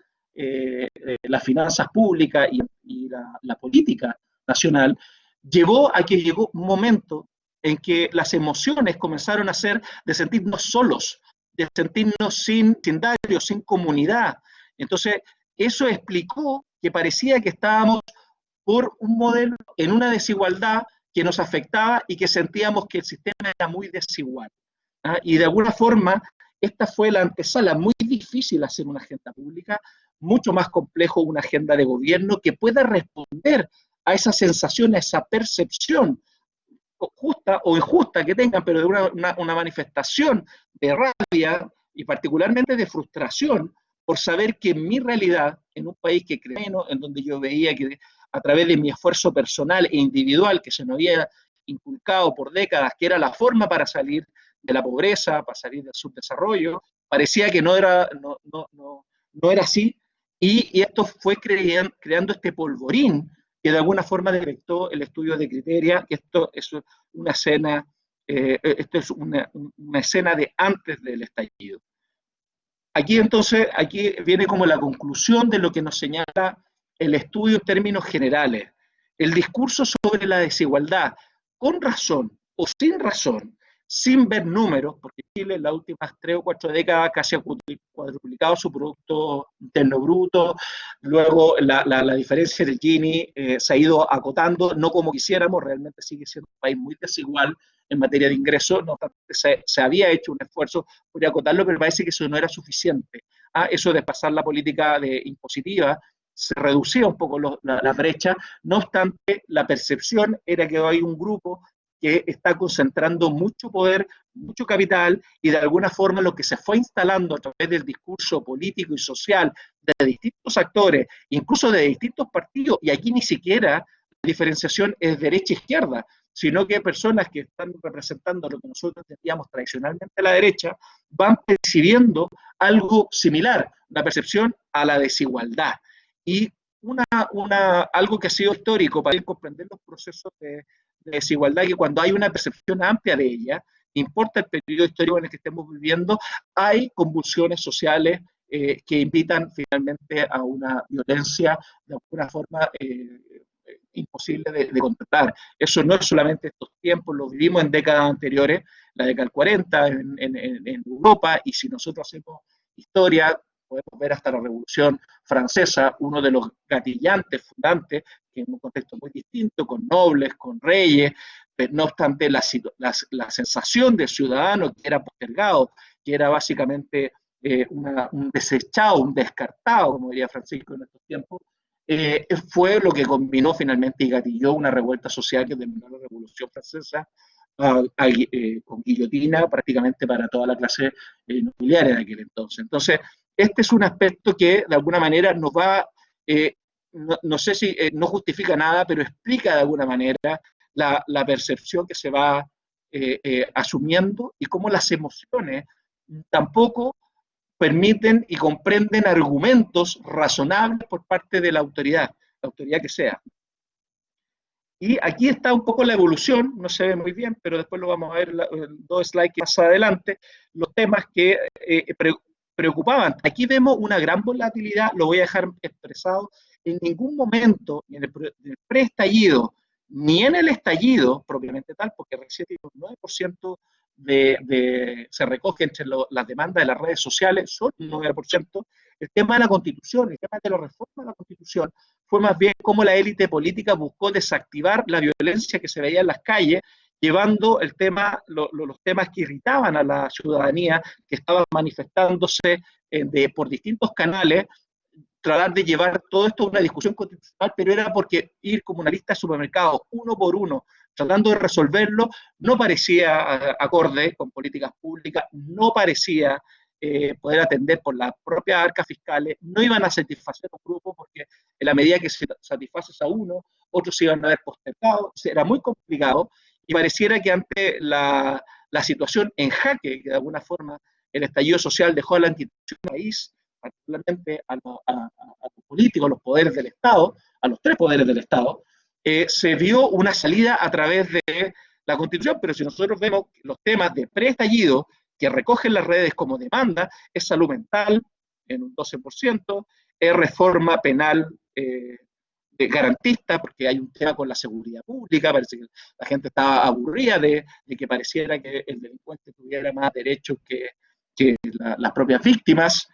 las finanzas públicas y la política nacional, llevó a que llegó un momento en que las emociones comenzaron a ser de sentirnos solos, de sentirnos sin daño, sin comunidad. Entonces, eso explicó que parecía que estábamos por un modelo en una desigualdad que nos afectaba y que sentíamos que el sistema era muy desigual. ¿Ah? Y de alguna forma, esta fue la antesala. Muy difícil hacer una agenda pública, mucho más complejo una agenda de gobierno que pueda responder a esa sensación, a esa percepción justa o injusta que tengan, pero de una manifestación de rabia y particularmente de frustración por saber que mi realidad, en un país que creo menos, en donde yo veía que a través de mi esfuerzo personal e individual que se nos había inculcado por décadas, que era la forma para salir de la pobreza, para salir del subdesarrollo, parecía que no era así, y esto fue creando este polvorín que de alguna forma detectó el estudio de Criteria, que esto es una escena, esto es una escena de antes del estallido. Aquí entonces, aquí viene como la conclusión de lo que nos señala el estudio en términos generales. El discurso sobre la desigualdad, con razón o sin razón, sin ver números, porque Chile en las últimas 3 o 4 décadas casi ha cuadruplicado su Producto Interno Bruto, luego la diferencia del Gini se ha ido acotando, no como quisiéramos, realmente sigue siendo un país muy desigual en materia de ingresos, no se había hecho un esfuerzo por acotarlo, pero parece que eso no era suficiente. Eso de pasar la política impositiva, se reducía un poco la brecha, no obstante, la percepción era que hay un grupo que está concentrando mucho poder, mucho capital, y de alguna forma lo que se fue instalando a través del discurso político y social de distintos actores, incluso de distintos partidos, y aquí ni siquiera la diferenciación es derecha-izquierda, sino que personas que están representando lo que nosotros entendíamos tradicionalmente a la derecha, van percibiendo algo similar, la percepción a la desigualdad. Y algo que ha sido histórico para comprender los procesos de desigualdad, que cuando hay una percepción amplia de ella, importa el periodo histórico en el que estemos viviendo, hay convulsiones sociales que invitan finalmente a una violencia de alguna forma imposible de controlar. Eso no es solamente estos tiempos, lo vivimos en décadas anteriores, la década del 40 en Europa, y si nosotros hacemos historia, podemos ver hasta la Revolución Francesa, uno de los gatillantes fundantes, que en un contexto muy distinto, con nobles, con reyes, pero no obstante la sensación de ciudadano que era postergado, que era básicamente un desechado, un descartado, como diría Francisco en estos tiempos, fue lo que combinó finalmente y gatilló una revuelta social que terminó la Revolución Francesa con guillotina prácticamente para toda la clase nobiliaria de aquel entonces. Entonces, este es un aspecto que de alguna manera nos va, no sé si no justifica nada, pero explica de alguna manera la percepción que se va asumiendo y cómo las emociones tampoco permiten y comprenden argumentos razonables por parte de la autoridad que sea. Y aquí está un poco la evolución, no se ve muy bien, pero después lo vamos a ver en 2 slides más adelante, los temas que preocupaban. Aquí vemos una gran volatilidad, lo voy a dejar expresado, en ningún momento, ni en el preestallido, ni en el estallido propiamente tal, porque recién un 9% se recoge entre las demandas de las redes sociales, solo un 9%, el tema de la Constitución, el tema de la reforma de la Constitución, fue más bien cómo la élite política buscó desactivar la violencia que se veía en las calles, llevando el tema, los temas que irritaban a la ciudadanía, que estaba manifestándose por distintos canales, tratar de llevar todo esto a una discusión constitucional, pero era porque ir como una lista de supermercados, uno por uno, tratando de resolverlo, no parecía acorde con políticas públicas, no parecía poder atender por las propias arcas fiscales, no iban a satisfacer a un grupo porque en la medida que se satisfaces a uno, otros se iban a ver postergados, era muy complicado y pareciera que ante la situación en jaque, que de alguna forma el estallido social dejó a la institución del país, particularmente a los políticos, a los poderes del Estado, a los tres poderes del Estado, se vio una salida a través de la Constitución, pero si nosotros vemos los temas de preestallido que recogen las redes como demanda, es salud mental en un 12%, es reforma penal garantista, porque hay un tema con la seguridad pública, parece que la gente está aburrida de que pareciera que el delincuente tuviera más derechos que las propias víctimas,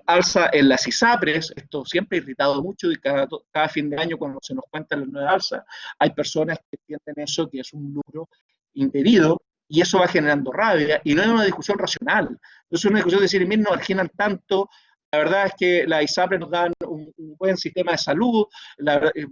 alza en las ISAPRES, esto siempre ha irritado mucho y cada fin de año cuando se nos cuentan las nuevas alzas, hay personas que entienden eso que es un lucro indebido y eso va generando rabia y no es una discusión racional, no es una discusión de decir, miren, nos marginan tanto. La verdad es que la ISAPRE nos dan un buen sistema de salud,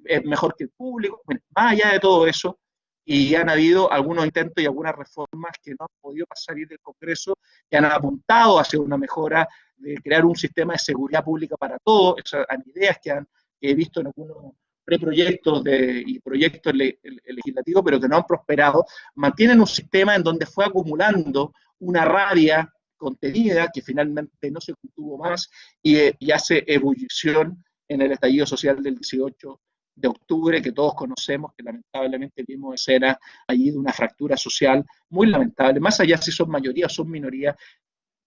es mejor que el público. Bueno, más allá de todo eso, y han habido algunos intentos y algunas reformas que no han podido pasar del Congreso, que han apuntado hacia una mejora de crear un sistema de seguridad pública para todos. Esas ideas que he visto en algunos preproyectos y proyectos legislativos, pero que no han prosperado, mantienen un sistema en donde fue acumulando una rabia contenida que finalmente no se contuvo más y hace ebullición en el estallido social del 18 de octubre, que todos conocemos, que lamentablemente vimos escenas allí de una fractura social muy lamentable, más allá si son mayoría o son minoría.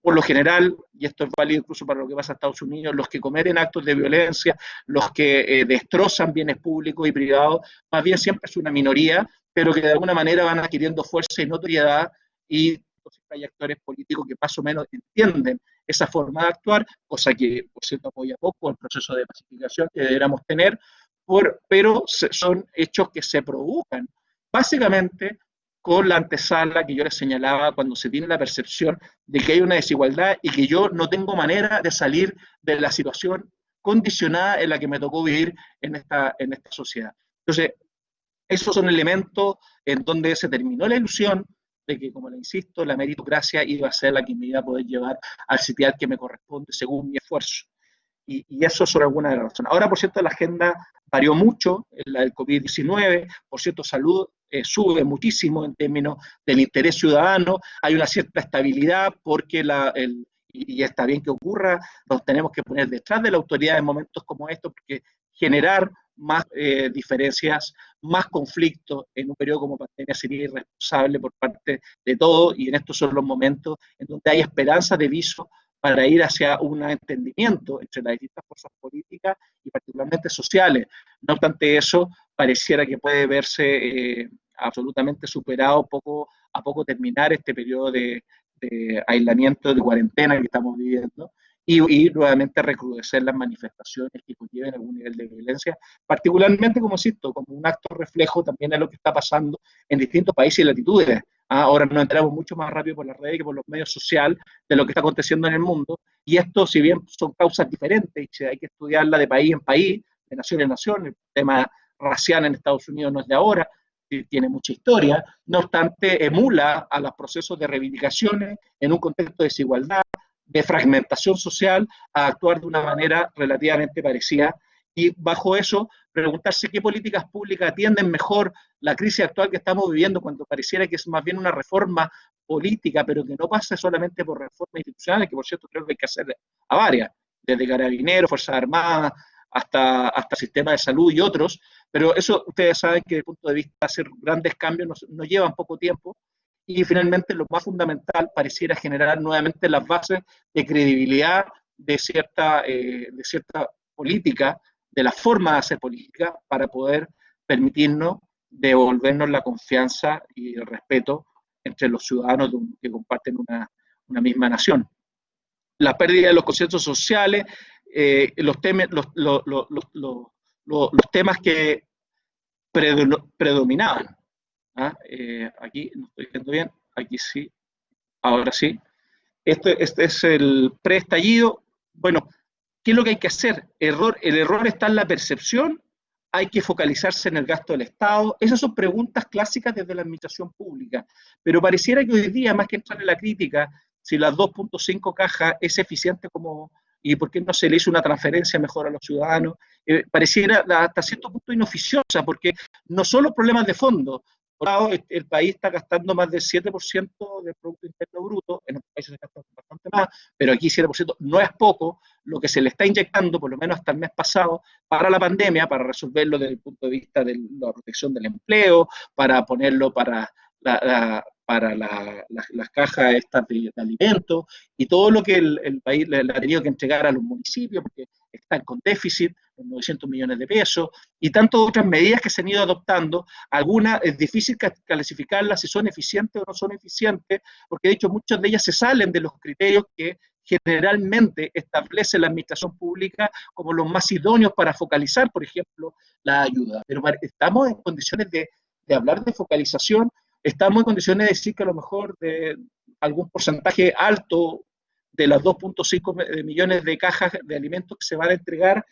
Por lo general, y esto es válido incluso para lo que pasa en Estados Unidos, los que cometen actos de violencia, los que destrozan bienes públicos y privados, más bien siempre es una minoría, pero que de alguna manera van adquiriendo fuerza y notoriedad y hay actores políticos que más o menos entienden esa forma de actuar, cosa que, por cierto, apoya poco el proceso de pacificación que deberíamos tener, pero son hechos que se provocan básicamente con la antesala que yo les señalaba cuando se tiene la percepción de que hay una desigualdad y que yo no tengo manera de salir de la situación condicionada en la que me tocó vivir en esta sociedad. Entonces, esos son elementos en donde se terminó la ilusión de que, como le insisto, la meritocracia iba a ser la que me iba a poder llevar al sitial que me corresponde según mi esfuerzo. Y eso son algunas de las razones. Ahora, por cierto, la agenda varió mucho, la del COVID-19, por cierto, salud sube muchísimo en términos del interés ciudadano, hay una cierta estabilidad porque y está bien que ocurra, nos tenemos que poner detrás de la autoridad en momentos como estos, porque generar más diferencias, más conflictos en un periodo como pandemia sería irresponsable por parte de todos, y en estos son los momentos en donde hay esperanza de viso para ir hacia un entendimiento entre las distintas fuerzas políticas y particularmente sociales. No obstante eso, pareciera que puede verse absolutamente superado poco a poco terminar este periodo de aislamiento, de cuarentena que estamos viviendo, y nuevamente recrudecer las manifestaciones que conlleven algún nivel de violencia, particularmente, como insisto, como un acto reflejo también de lo que está pasando en distintos países y latitudes. Ahora nos enteramos mucho más rápido por las redes que por los medios sociales de lo que está aconteciendo en el mundo, y esto, si bien son causas diferentes y hay que estudiarla de país en país, de nación en nación, el tema racial en Estados Unidos no es de ahora, tiene mucha historia, no obstante emula a los procesos de reivindicaciones en un contexto de desigualdad, de fragmentación social, a actuar de una manera relativamente parecida, y bajo eso preguntarse qué políticas públicas atienden mejor la crisis actual que estamos viviendo, cuando pareciera que es más bien una reforma política, pero que no pasa solamente por reformas institucionales, que por cierto creo que hay que hacer a varias, desde Carabineros, Fuerzas Armadas, hasta Sistema de Salud y otros, pero eso ustedes saben que desde el punto de vista de hacer grandes cambios nos llevan poco tiempo, y finalmente lo más fundamental pareciera generar nuevamente las bases de credibilidad de cierta política, de la forma de hacer política, para poder permitirnos devolvernos la confianza y el respeto entre los ciudadanos que comparten una misma nación. La pérdida de los consensos sociales, los temas que predominaban. Aquí no estoy viendo bien, aquí sí, ahora sí. Este es el preestallido. Bueno, ¿qué es lo que hay que hacer? El error está en la percepción, hay que focalizarse en el gasto del Estado. Esas son preguntas clásicas desde la administración pública, pero pareciera que hoy día, más que entrar en la crítica, si las 2.5 cajas es eficiente como, y por qué no se le hizo una transferencia mejor a los ciudadanos, pareciera hasta cierto punto inoficiosa, porque no son los problemas de fondo. Por un lado, el país está gastando más del 7% del Producto Interno Bruto, en otros países se gasta bastante más, pero aquí 7% no es poco lo que se le está inyectando, por lo menos hasta el mes pasado, para la pandemia, para resolverlo desde el punto de vista de la protección del empleo, para ponerlo para las cajas estas de alimentos y todo lo que el país le ha tenido que entregar a los municipios, porque están con déficit, 900 millones de pesos, y tantas otras medidas que se han ido adoptando. Algunas es difícil clasificarlas si son eficientes o no son eficientes, porque de hecho muchas de ellas se salen de los criterios que generalmente establece la administración pública como los más idóneos para focalizar, por ejemplo, la ayuda. Pero estamos en condiciones de hablar de focalización, estamos en condiciones de decir que a lo mejor de algún porcentaje alto de las 2.5 millones de cajas de alimentos que se van a entregar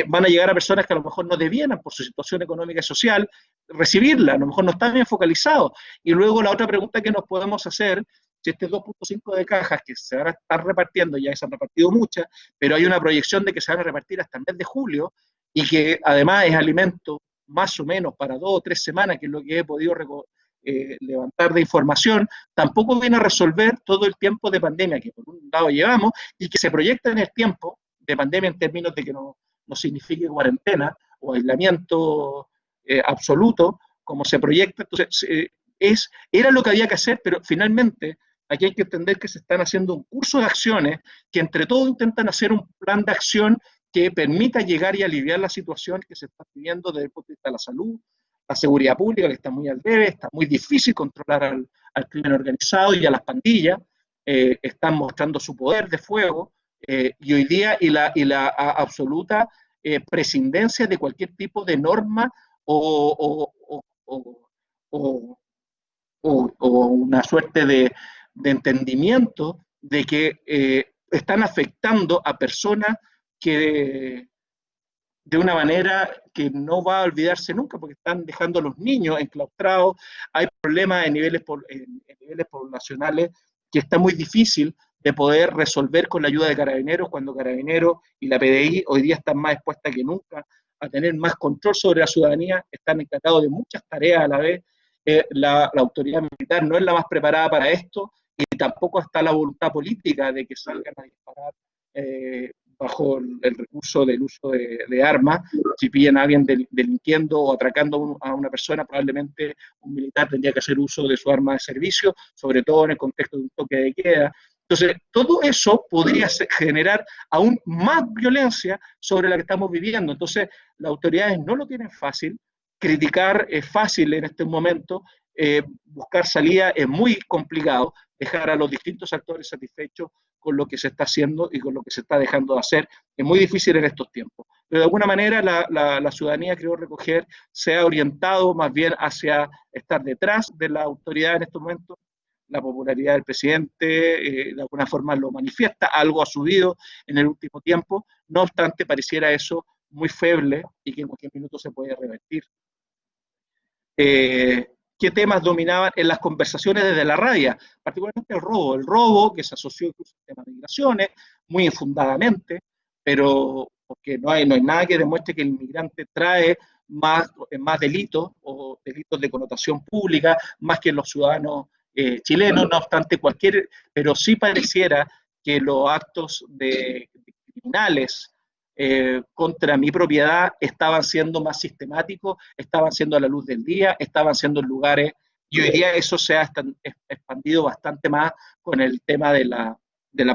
van a llegar a personas que a lo mejor no debieran, por su situación económica y social, recibirla, a lo mejor no están bien focalizados. Y luego la otra pregunta que nos podemos hacer, si este 2.5 de cajas que se van a estar repartiendo, ya se han repartido muchas, pero hay una proyección de que se van a repartir hasta el mes de julio, y que además es alimento más o menos para 2 o 3 semanas, que es lo que he podido levantar de información, tampoco viene a resolver todo el tiempo de pandemia que por un lado llevamos y que se proyecta en el tiempo de pandemia en términos de que no signifique cuarentena o aislamiento absoluto, como se proyecta. Entonces, era lo que había que hacer, pero finalmente aquí hay que entender que se están haciendo un curso de acciones que entre todos intentan hacer un plan de acción que permita llegar y aliviar la situación que se está viviendo desde el punto de vista de la salud, la seguridad pública, que está muy al debe, está muy difícil controlar al crimen organizado y a las pandillas, están mostrando su poder de fuego, y hoy día la absoluta prescindencia de cualquier tipo de norma o una suerte de entendimiento de que están afectando a personas que de una manera que no va a olvidarse nunca, porque están dejando a los niños enclaustrados, hay problemas en niveles poblacionales que está muy difícil de poder resolver con la ayuda de Carabineros, cuando Carabineros y la PDI hoy día están más expuestas que nunca a tener más control sobre la ciudadanía, están encargados de muchas tareas a la vez. La autoridad militar no es la más preparada para esto, y tampoco está la voluntad política de que salgan a disparar bajo el recurso del uso de armas. Si pillan a alguien delinquiendo o atracando a una persona, probablemente un militar tendría que hacer uso de su arma de servicio, sobre todo en el contexto de un toque de queda. Entonces, todo eso podría generar aún más violencia sobre la que estamos viviendo. Entonces, las autoridades no lo tienen fácil, criticar es fácil en este momento, buscar salida es muy complicado, dejar a los distintos actores satisfechos con lo que se está haciendo y con lo que se está dejando de hacer es muy difícil en estos tiempos. Pero de alguna manera la ciudadanía, creo recoger, se ha orientado más bien hacia estar detrás de la autoridad en estos momentos. La popularidad del presidente de alguna forma lo manifiesta, algo ha subido en el último tiempo, no obstante pareciera eso muy feble y que en cualquier minuto se puede revertir. ¿Qué temas dominaban en las conversaciones desde la raya? Particularmente el robo que se asoció incluso al tema de migraciones, muy infundadamente, pero porque no hay nada que demuestre que el inmigrante trae más delitos o delitos de connotación pública, más que los ciudadanos chilenos, no obstante pero sí pareciera que los actos de criminales contra mi propiedad estaban siendo más sistemáticos, estaban siendo a la luz del día, estaban siendo en lugares, y hoy día eso se ha expandido bastante más con el tema de la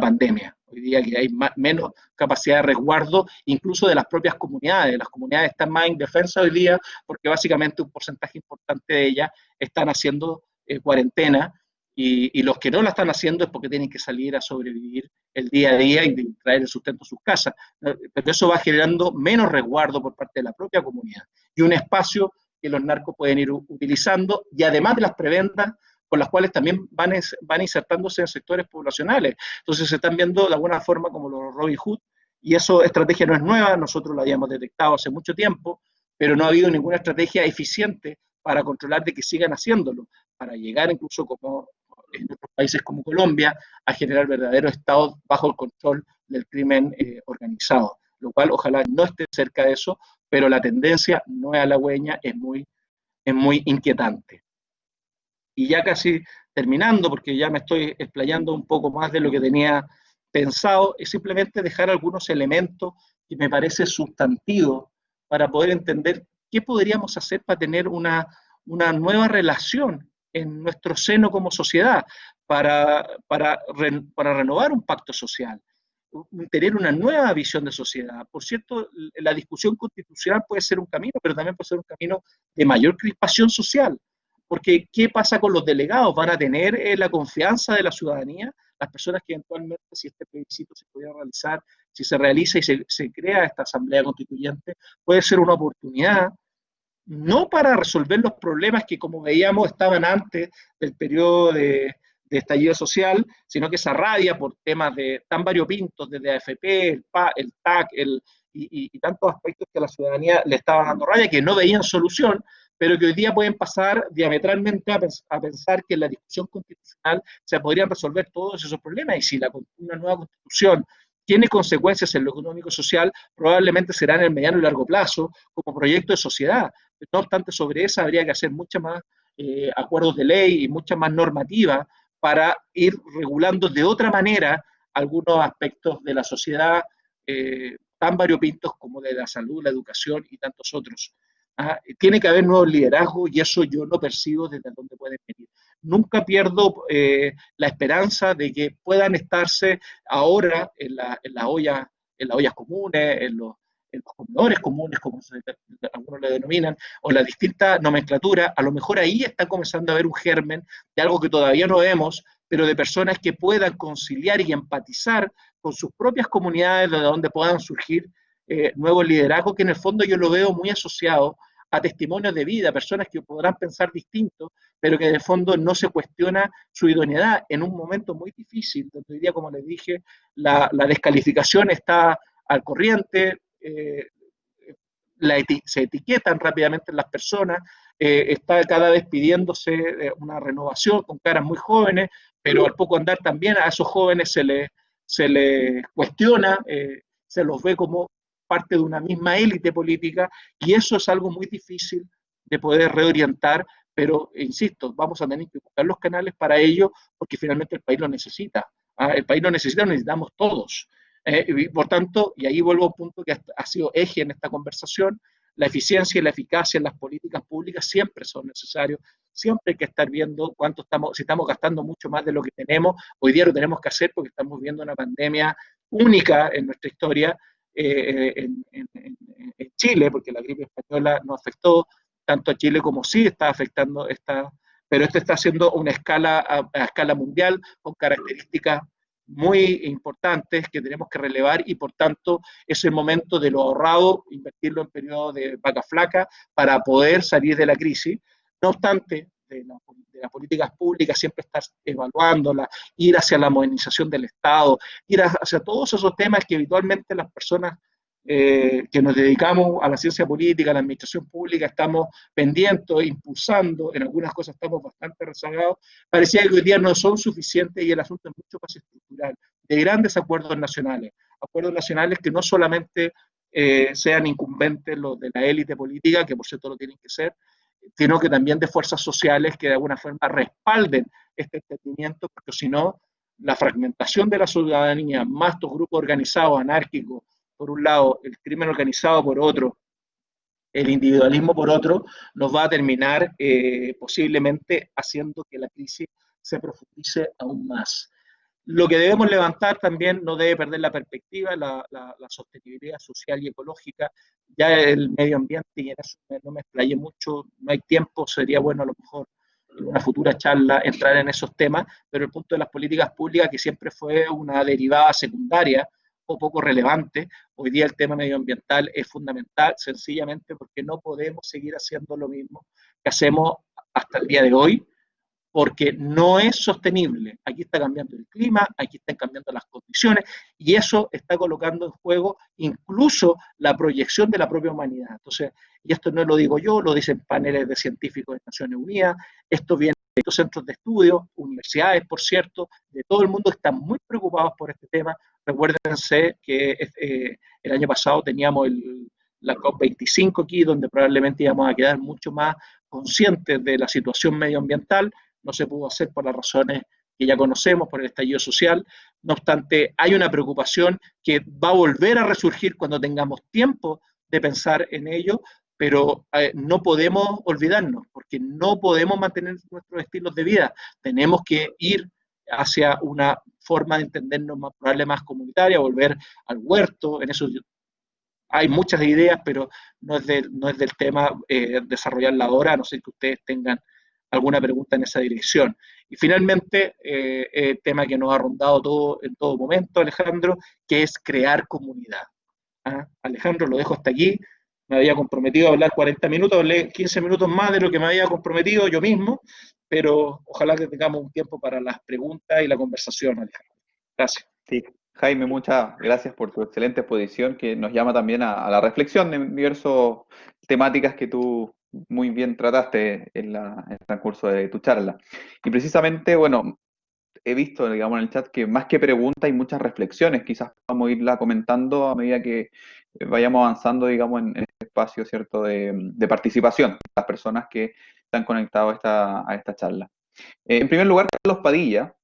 pandemia. Hoy día que hay menos capacidad de resguardo, incluso de las propias comunidades. Las comunidades están más indefensas hoy día porque básicamente un porcentaje importante de ellas están haciendo cuarentena, y los que no la están haciendo es porque tienen que salir a sobrevivir el día a día y traer el sustento a sus casas. Pero eso va generando menos resguardo por parte de la propia comunidad y un espacio que los narcos pueden ir utilizando, y además de las prebendas con las cuales también van insertándose en sectores poblacionales. Entonces se están viendo de alguna forma como los Robin Hood, y esa estrategia no es nueva, nosotros la habíamos detectado hace mucho tiempo, pero no ha habido ninguna estrategia eficiente para controlar de que sigan haciéndolo, para llegar incluso como en otros países como Colombia, a generar verdaderos estados bajo el control del crimen organizado, lo cual ojalá no esté cerca de eso, pero la tendencia no es halagüeña, es muy inquietante. Y ya casi terminando, porque ya me estoy explayando un poco más de lo que tenía pensado, es simplemente dejar algunos elementos que me parece sustantivos para poder entender qué podríamos hacer para tener una nueva relación en nuestro seno como sociedad, para renovar un pacto social, tener una nueva visión de sociedad. Por cierto, la discusión constitucional puede ser un camino, pero también puede ser un camino de mayor crispación social, porque ¿qué pasa con los delegados? ¿Van a tener la confianza de la ciudadanía? Las personas que eventualmente, si este plebiscito se pudiera realizar, si se realiza y se crea esta asamblea constituyente, puede ser una oportunidad no para resolver los problemas que, como veíamos, estaban antes del periodo de estallido social, sino que esa rabia por temas tan variopintos, desde AFP, el TAC, y tantos aspectos que a la ciudadanía le estaban dando rabia, que no veían solución, pero que hoy día pueden pasar diametralmente a pensar que en la discusión constitucional se podrían resolver todos esos problemas, y si una nueva constitución tiene consecuencias en lo económico y social, probablemente será en el mediano y largo plazo como proyecto de sociedad. No obstante, sobre eso habría que hacer muchas más acuerdos de ley y mucha más normativa para ir regulando de otra manera algunos aspectos de la sociedad tan variopintos como de la salud, la educación y tantos otros. Tiene que haber nuevos liderazgos y eso yo lo percibo desde donde pueden venir. Nunca pierdo la esperanza de que puedan estarse ahora en las ollas comunes, en los comedores comunes, como algunos le denominan, o la distinta nomenclatura. A lo mejor ahí está comenzando a haber un germen de algo que todavía no vemos, pero de personas que puedan conciliar y empatizar con sus propias comunidades, de donde puedan surgir nuevos liderazgos, que en el fondo yo lo veo muy asociado a testimonios de vida, personas que podrán pensar distinto, pero que en el fondo no se cuestiona su idoneidad en un momento muy difícil, donde hoy día, como les dije, la descalificación está al corriente, se etiquetan rápidamente las personas, está cada vez pidiéndose una renovación con caras muy jóvenes, pero al poco andar también a esos jóvenes se les cuestiona, se los ve como parte de una misma élite política, y eso es algo muy difícil de poder reorientar, pero insisto, vamos a tener que buscar los canales para ello, porque finalmente el país lo necesita. El país lo necesita, lo necesitamos todos. Y por tanto, y ahí vuelvo a un punto que ha sido eje en esta conversación, la eficiencia y la eficacia en las políticas públicas siempre son necesarios, siempre hay que estar viendo si estamos gastando mucho más de lo que tenemos. Hoy día lo tenemos que hacer porque estamos viendo una pandemia única en nuestra historia, en Chile, porque la gripe española no afectó tanto a Chile como sí está afectando pero esto está haciendo una escala a escala mundial con características muy importantes que tenemos que relevar, y por tanto es el momento de lo ahorrado, invertirlo en periodos de vaca flaca para poder salir de la crisis. No obstante, de las políticas públicas siempre estar evaluándolas, ir hacia la modernización del Estado, ir hacia todos esos temas que habitualmente las personas que nos dedicamos a la ciencia política, a la administración pública, estamos pendientes, impulsando, en algunas cosas estamos bastante rezagados. Parecía que hoy día no son suficientes y el asunto es mucho más estructural, de grandes acuerdos nacionales que no solamente sean incumbentes los de la élite política, que por cierto lo tienen que ser, sino que también de fuerzas sociales que de alguna forma respalden este entendimiento, porque si no, la fragmentación de la ciudadanía, más estos grupos organizados, anárquicos, por un lado, el crimen organizado por otro, el individualismo por otro, nos va a terminar posiblemente haciendo que la crisis se profundice aún más. Lo que debemos levantar también no debe perder la perspectiva, la sostenibilidad social y ecológica. Ya el medio ambiente, y en eso no me explayé mucho, no hay tiempo, sería bueno a lo mejor en una futura charla entrar en esos temas, pero el punto de las políticas públicas, que siempre fue una derivada secundaria o poco relevante, hoy día el tema medioambiental es fundamental, sencillamente porque no podemos seguir haciendo lo mismo que hacemos hasta el día de hoy, porque no es sostenible. Aquí está cambiando el clima, aquí están cambiando las condiciones, y eso está colocando en juego incluso la proyección de la propia humanidad. Entonces, y esto no lo digo yo, lo dicen paneles de científicos de Naciones Unidas, esto viene de estos centros de estudio, universidades, por cierto, de todo el mundo, están muy preocupados por este tema. Recuérdense que el año pasado teníamos la COP25 aquí, donde probablemente íbamos a quedar mucho más conscientes de la situación medioambiental. No se pudo hacer por las razones que ya conocemos, por el estallido social, No obstante, hay una preocupación que va a volver a resurgir cuando tengamos tiempo de pensar en ello, pero no podemos olvidarnos, porque no podemos mantener nuestros estilos de vida. Tenemos que ir hacia una forma de entendernos más probable, más comunitaria, volver al huerto. En eso hay muchas ideas, pero no es del tema desarrollarla ahora, a no ser que ustedes tengan alguna pregunta en esa dirección. Y finalmente, el tema que nos ha rondado todo, en todo momento, Alejandro, que es crear comunidad. ¿Ah? Alejandro, lo dejo hasta aquí. Me había comprometido a hablar 40 minutos, hablé 15 minutos más de lo que me había comprometido yo mismo, pero ojalá que tengamos un tiempo para las preguntas y la conversación, Alejandro. Gracias. Sí, Jaime, muchas gracias por tu excelente exposición que nos llama también a la reflexión en diversas temáticas que tú muy bien trataste en el transcurso de tu charla. Y precisamente, bueno, he visto, digamos, en el chat que más que preguntas hay muchas reflexiones. Quizás vamos a irla comentando a medida que vayamos avanzando, digamos, en este espacio, ¿cierto?, de participación, las personas que están conectadas a esta charla. En primer lugar, Carlos Padilla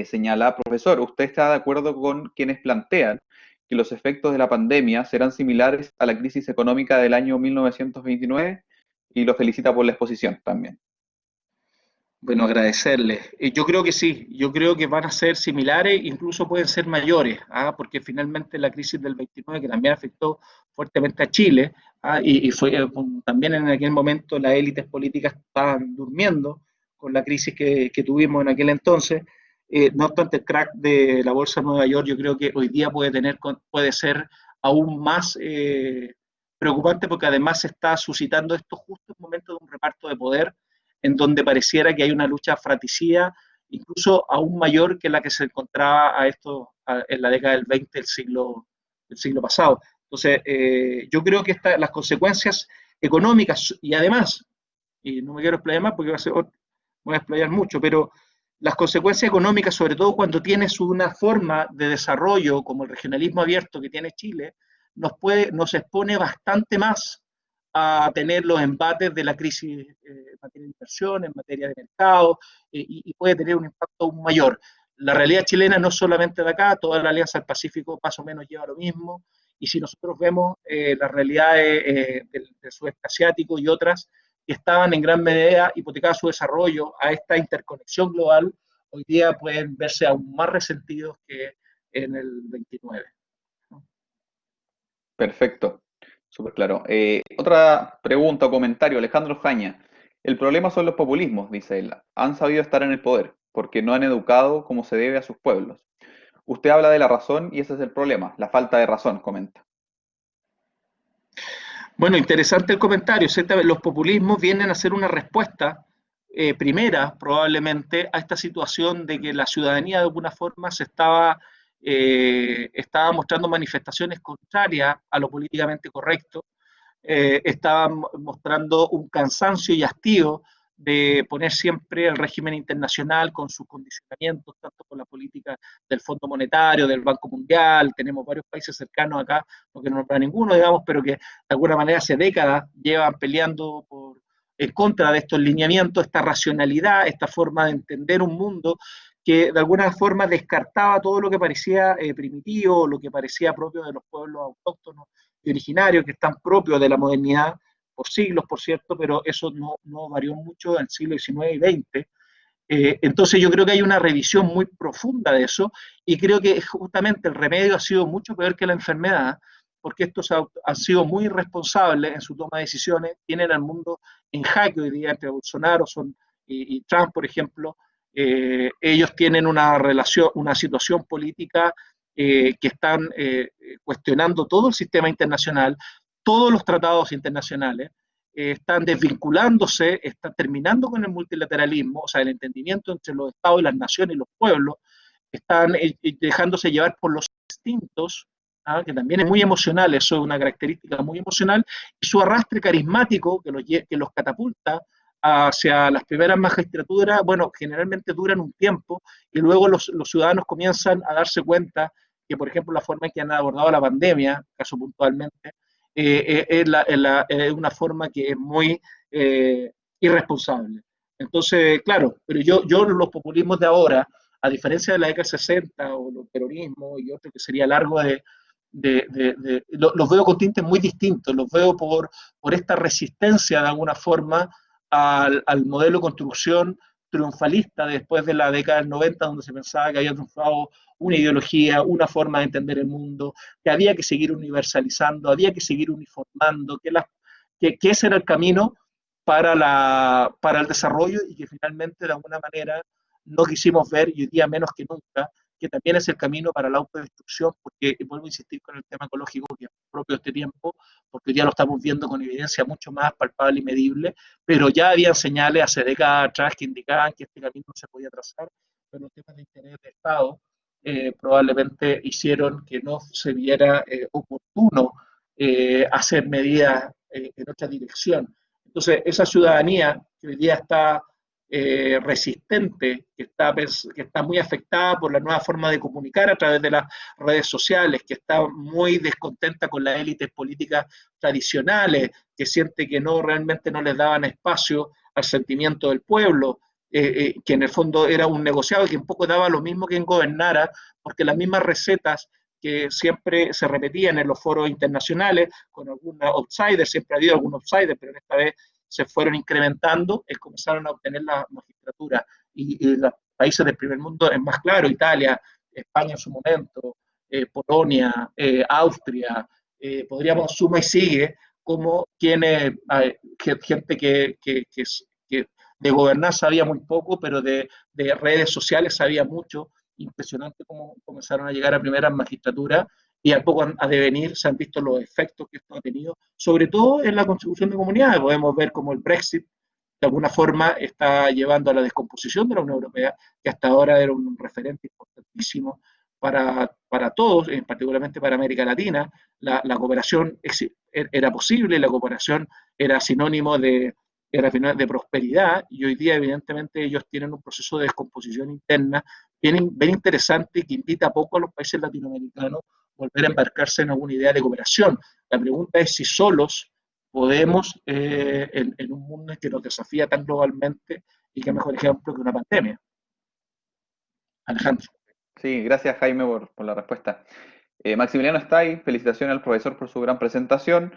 señala, profesor, ¿usted está de acuerdo con quienes plantean que los efectos de la pandemia serán similares a la crisis económica del año 1929? Y lo felicita por la exposición también. Bueno, agradecerles. Yo creo que sí, yo creo que van a ser similares, incluso pueden ser mayores, porque finalmente la crisis del 29, que también afectó fuertemente a Chile, y fue también en aquel momento las élites políticas estaban durmiendo con la crisis que tuvimos en aquel entonces. No obstante, el crack de la bolsa de Nueva York, yo creo que hoy día puede ser aún más preocupante, porque además se está suscitando esto justo en el momento de un reparto de poder en donde pareciera que hay una lucha fratricida, incluso aún mayor que la que se encontraba en la década del 20 del siglo pasado. Entonces, yo creo que las consecuencias económicas, y además, y no me quiero explayar más porque voy a explayar mucho, pero las consecuencias económicas, sobre todo cuando tienes una forma de desarrollo como el regionalismo abierto que tiene Chile, nos expone bastante más a tener los embates de la crisis en materia de inversión, en materia de mercado, y puede tener un impacto aún mayor. La realidad chilena no solamente de acá, toda la Alianza del Pacífico más o menos lleva lo mismo, y si nosotros vemos las realidades del sudeste asiático y otras que estaban en gran medida hipotecadas su desarrollo a esta interconexión global, hoy día pueden verse aún más resentidos que en el 29. Perfecto, súper claro. Otra pregunta o comentario, Alejandro Jaña. El problema son los populismos, dice él. Han sabido estar en el poder porque no han educado como se debe a sus pueblos. Usted habla de la razón y ese es el problema, la falta de razón, comenta. Bueno, interesante el comentario. Los populismos vienen a ser una respuesta primera, probablemente, a esta situación de que la ciudadanía de alguna forma estaba mostrando manifestaciones contrarias a lo políticamente correcto, estaba mostrando un cansancio y hastío de poner siempre el régimen internacional con sus condicionamientos, tanto con la política del Fondo Monetario, del Banco Mundial. Tenemos varios países cercanos acá, no quiero nombrar ninguno, digamos, pero que de alguna manera hace décadas llevan peleando en contra de estos lineamientos, esta racionalidad, esta forma de entender un mundo que de alguna forma descartaba todo lo que parecía primitivo, lo que parecía propio de los pueblos autóctonos y originarios, que están propios de la modernidad por siglos, por cierto, pero eso no varió mucho en el siglo XIX y XX. Entonces yo creo que hay una revisión muy profunda de eso, y creo que justamente el remedio ha sido mucho peor que la enfermedad, porque estos han sido muy irresponsables en su toma de decisiones, tienen al mundo en jaque hoy día entre Bolsonaro y Trump, por ejemplo. Ellos tienen una situación política que están cuestionando todo el sistema internacional, todos los tratados internacionales, están desvinculándose, están terminando con el multilateralismo, o sea, el entendimiento entre los estados y las naciones y los pueblos, están dejándose llevar por los instintos, que también es muy emocional, eso es una característica muy emocional, y su arrastre carismático que los catapulta hacia las primeras magistraturas, bueno, generalmente duran un tiempo, y luego los ciudadanos comienzan a darse cuenta que, por ejemplo, la forma en que han abordado la pandemia, caso puntualmente, es una forma que es muy irresponsable. Entonces, claro, pero yo los populismos de ahora, a diferencia de la década del 60 o el peronismo y otro que sería largo los veo con tintes muy distintos, los veo por esta resistencia de alguna forma al modelo de construcción triunfalista después de la década del 90, donde se pensaba que había triunfado una ideología, una forma de entender el mundo, que había que seguir universalizando, había que seguir uniformando, que ese era el camino para el desarrollo y que finalmente de alguna manera no quisimos ver, y hoy día menos que nunca, que también es el camino para la autodestrucción, porque vuelvo a insistir con el tema ecológico, que es propio de este tiempo, porque hoy día lo estamos viendo con evidencia mucho más palpable y medible, pero ya habían señales hace décadas atrás que indicaban que este camino no se podía trazar, pero los temas de interés de Estado probablemente hicieron que no se viera oportuno hacer medidas en otra dirección. Entonces, esa ciudadanía que hoy día está resistente, que está muy afectada por la nueva forma de comunicar a través de las redes sociales, que está muy descontenta con las élites políticas tradicionales, que siente que realmente no les daban espacio al sentimiento del pueblo, que en el fondo era un negociado y que un poco daba lo mismo que en gobernara, porque las mismas recetas que siempre se repetían en los foros internacionales, con algún outsider, siempre ha habido algún outsider, pero esta vez se fueron incrementando, comenzaron a obtener la magistratura. Y los países del primer mundo es más claro, Italia, España en su momento, Polonia, Austria, podríamos suma y sigue, como quienes, gente que de gobernar sabía muy poco, pero de redes sociales sabía mucho. Impresionante cómo comenzaron a llegar a primeras magistraturas y a poco a devenir se han visto los efectos que esto ha tenido, sobre todo en la constitución de comunidades. Podemos ver cómo el Brexit de alguna forma está llevando a la descomposición de la Unión Europea, que hasta ahora era un referente importantísimo para todos, particularmente para América Latina. La cooperación era posible, la cooperación era sinónimo de prosperidad, y hoy día evidentemente ellos tienen un proceso de descomposición interna bien interesante que invita poco a los países latinoamericanos volver a embarcarse en alguna idea de cooperación. La pregunta es si solos podemos, en un mundo que nos desafía tan globalmente, y qué mejor ejemplo que una pandemia. Alejandro. Sí, gracias Jaime por la respuesta. Maximiliano está ahí, felicitaciones al profesor por su gran presentación.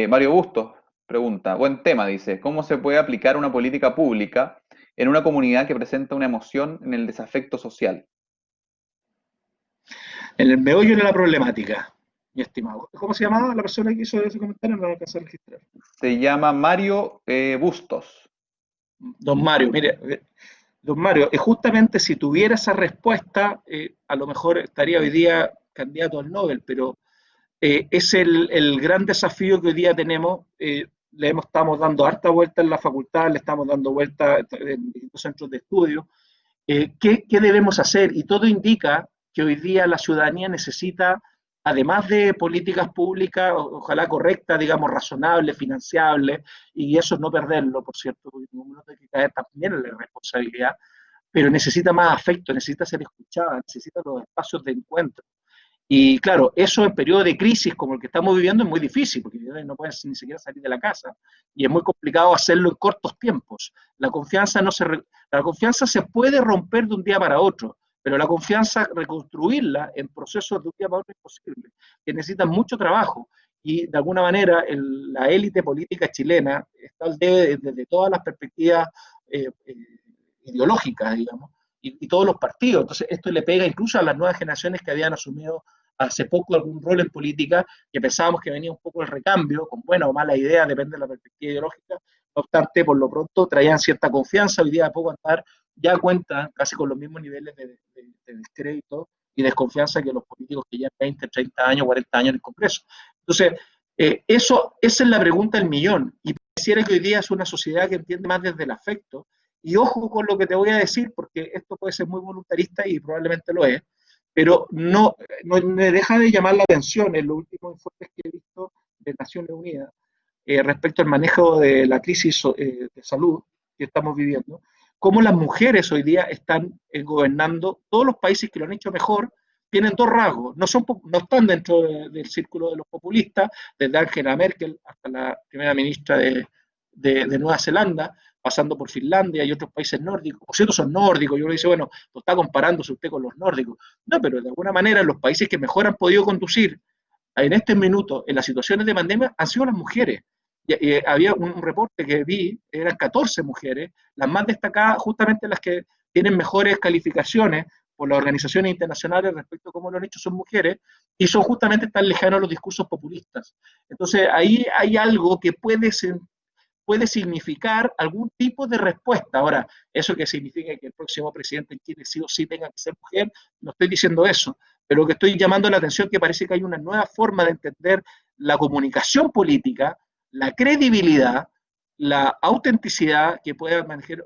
Mario Bustos pregunta, buen tema, dice, ¿cómo se puede aplicar una política pública en una comunidad que presenta una emoción en el desafecto social? En el meollo de la problemática, mi estimado. ¿Cómo se llamaba la persona que hizo ese comentario? No lo alcancé a registrar. Se llama Mario Bustos. Don Mario, mire, don Mario, justamente si tuviera esa respuesta, a lo mejor estaría hoy día candidato al Nobel, pero es el gran desafío que hoy día tenemos. Estamos dando harta vuelta en la facultad, le estamos dando vuelta en distintos centros de estudio. ¿Qué debemos hacer? Y todo indica que hoy día la ciudadanía necesita, además de políticas públicas, ojalá correctas, digamos, razonables, financiables, y eso no perderlo, por cierto, porque uno tiene que caer también en la responsabilidad, pero necesita más afecto, necesita ser escuchada, necesita los espacios de encuentro. Y claro, eso en periodo de crisis como el que estamos viviendo es muy difícil, porque no puedes ni siquiera salir de la casa, y es muy complicado hacerlo en cortos tiempos. La confianza se puede romper de un día para otro, pero la confianza, reconstruirla en procesos de un día para otro es posible, que necesitan mucho trabajo, y de alguna manera la élite política chilena está al debe desde todas las perspectivas ideológicas, digamos, y todos los partidos. Entonces, esto le pega incluso a las nuevas generaciones que habían asumido hace poco algún rol en política, que pensábamos que venía un poco el recambio, con buena o mala idea, depende de la perspectiva ideológica. No obstante, por lo pronto traían cierta confianza. Hoy día a poco andar ya cuentan casi con los mismos niveles de descrédito y desconfianza que los políticos que ya 20, 30 años, 40 años en el Congreso. Entonces, esa es la pregunta del millón, y pareciera que hoy día es una sociedad que entiende más desde el afecto. Y ojo con lo que te voy a decir, porque esto puede ser muy voluntarista y probablemente lo es, pero no me deja de llamar la atención en los últimos informes que he visto de Naciones Unidas respecto al manejo de la crisis de salud que estamos viviendo, cómo las mujeres hoy día están gobernando. Todos los países que lo han hecho mejor tienen dos rasgos, no están dentro del círculo de los populistas, desde Angela Merkel hasta la primera ministra de Nueva Zelanda, pasando por Finlandia y otros países nórdicos. Por cierto, son nórdicos. Yo le dice, bueno, no está comparándose usted con los nórdicos. No, pero de alguna manera los países que mejor han podido conducir en este minuto, en las situaciones de pandemia, han sido las mujeres. Había un reporte que vi, eran 14 mujeres, las más destacadas, justamente las que tienen mejores calificaciones por las organizaciones internacionales respecto a cómo lo han hecho son mujeres, y son justamente tan lejanos a los discursos populistas. Entonces, ahí hay algo que puede significar algún tipo de respuesta. Ahora, ¿eso que significa que el próximo presidente en Chile sí o sí tenga que ser mujer? No estoy diciendo eso, pero que estoy llamando la atención que parece que hay una nueva forma de entender la comunicación política, la credibilidad, la autenticidad que puede manejar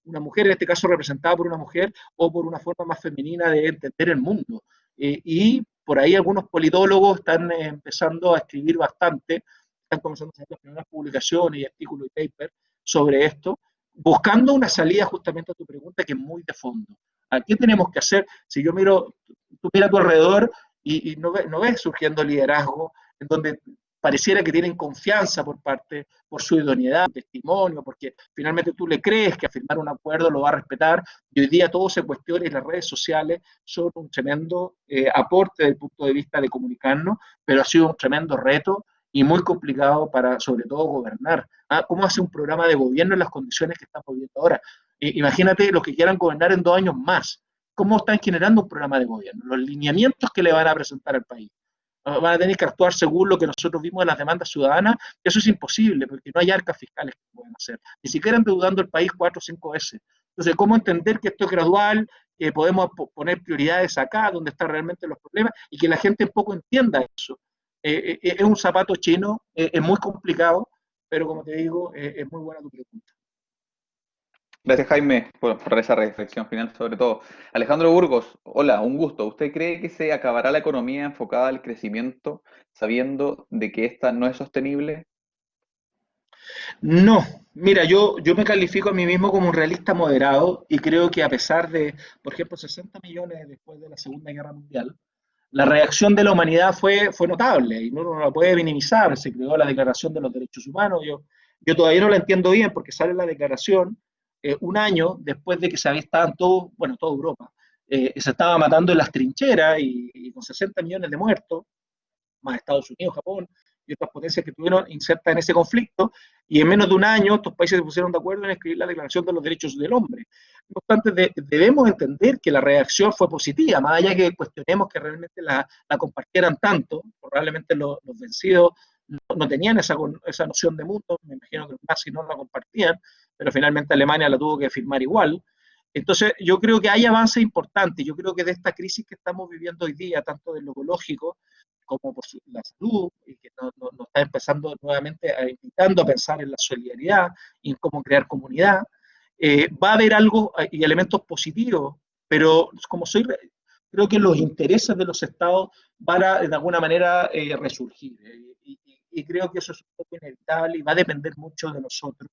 una mujer, en este caso representada por una mujer, o por una forma más femenina de entender el mundo. Y por ahí algunos politólogos están empezando a escribir bastante, están comenzando a hacer las primeras publicaciones y artículos y papers sobre esto, buscando una salida justamente a tu pregunta que es muy de fondo. ¿A qué tenemos que hacer? Si yo miro, tú miras a tu alrededor y no ves surgiendo liderazgo en donde pareciera que tienen confianza por su idoneidad, testimonio, porque finalmente tú le crees que a firmar un acuerdo lo va a respetar, y hoy día todo se cuestiona y las redes sociales son un tremendo aporte desde el punto de vista de comunicarnos, pero ha sido un tremendo reto y muy complicado para, sobre todo, gobernar. ¿Cómo hace un programa de gobierno en las condiciones que estamos viviendo ahora? Imagínate los que quieran gobernar en 2 años más. ¿Cómo están generando un programa de gobierno? Los lineamientos que le van a presentar al país. Van a tener que actuar según lo que nosotros vimos en las demandas ciudadanas. Eso es imposible, porque no hay arcas fiscales que puedan hacer. Ni siquiera endeudando el país 4 o 5 veces. Entonces, ¿cómo entender que esto es gradual, que podemos poner prioridades acá, donde están realmente los problemas, y que la gente un poco entienda eso? Es un zapato chino, es muy complicado, pero como te digo, es muy buena tu pregunta. Gracias, Jaime, por esa reflexión final sobre todo. Alejandro Burgos, hola, un gusto. ¿Usted cree que se acabará la economía enfocada al crecimiento sabiendo de que esta no es sostenible? No, mira, yo me califico a mí mismo como un realista moderado y creo que a pesar de, por ejemplo, 60 millones después de la Segunda Guerra Mundial, la reacción de la humanidad fue notable y no la puede minimizar. Se creó la Declaración de los Derechos Humanos. Yo todavía no la entiendo bien porque sale la declaración un año después de que se había estado en todo, bueno, toda Europa, se estaba matando en las trincheras y con 60 millones de muertos, más Estados Unidos, Japón y otras potencias que estuvieron insertas en ese conflicto, y en menos de un año estos países se pusieron de acuerdo en escribir la Declaración de los Derechos del Hombre. No obstante, debemos entender que la reacción fue positiva, más allá que cuestionemos que realmente la compartieran tanto, probablemente los vencidos no tenían esa noción de mundo, me imagino que los nazis no la compartían, pero finalmente Alemania la tuvo que firmar igual. Entonces, yo creo que hay avances importantes. Yo creo que de esta crisis que estamos viviendo hoy día, tanto de lo ecológico como por la salud, y que nos está empezando nuevamente invitando a pensar en la solidaridad y en cómo crear comunidad, va a haber algo y elementos positivos, pero como creo que los intereses de los estados van a, de alguna manera, resurgir. Y creo que eso es un poco inevitable y va a depender mucho de nosotros,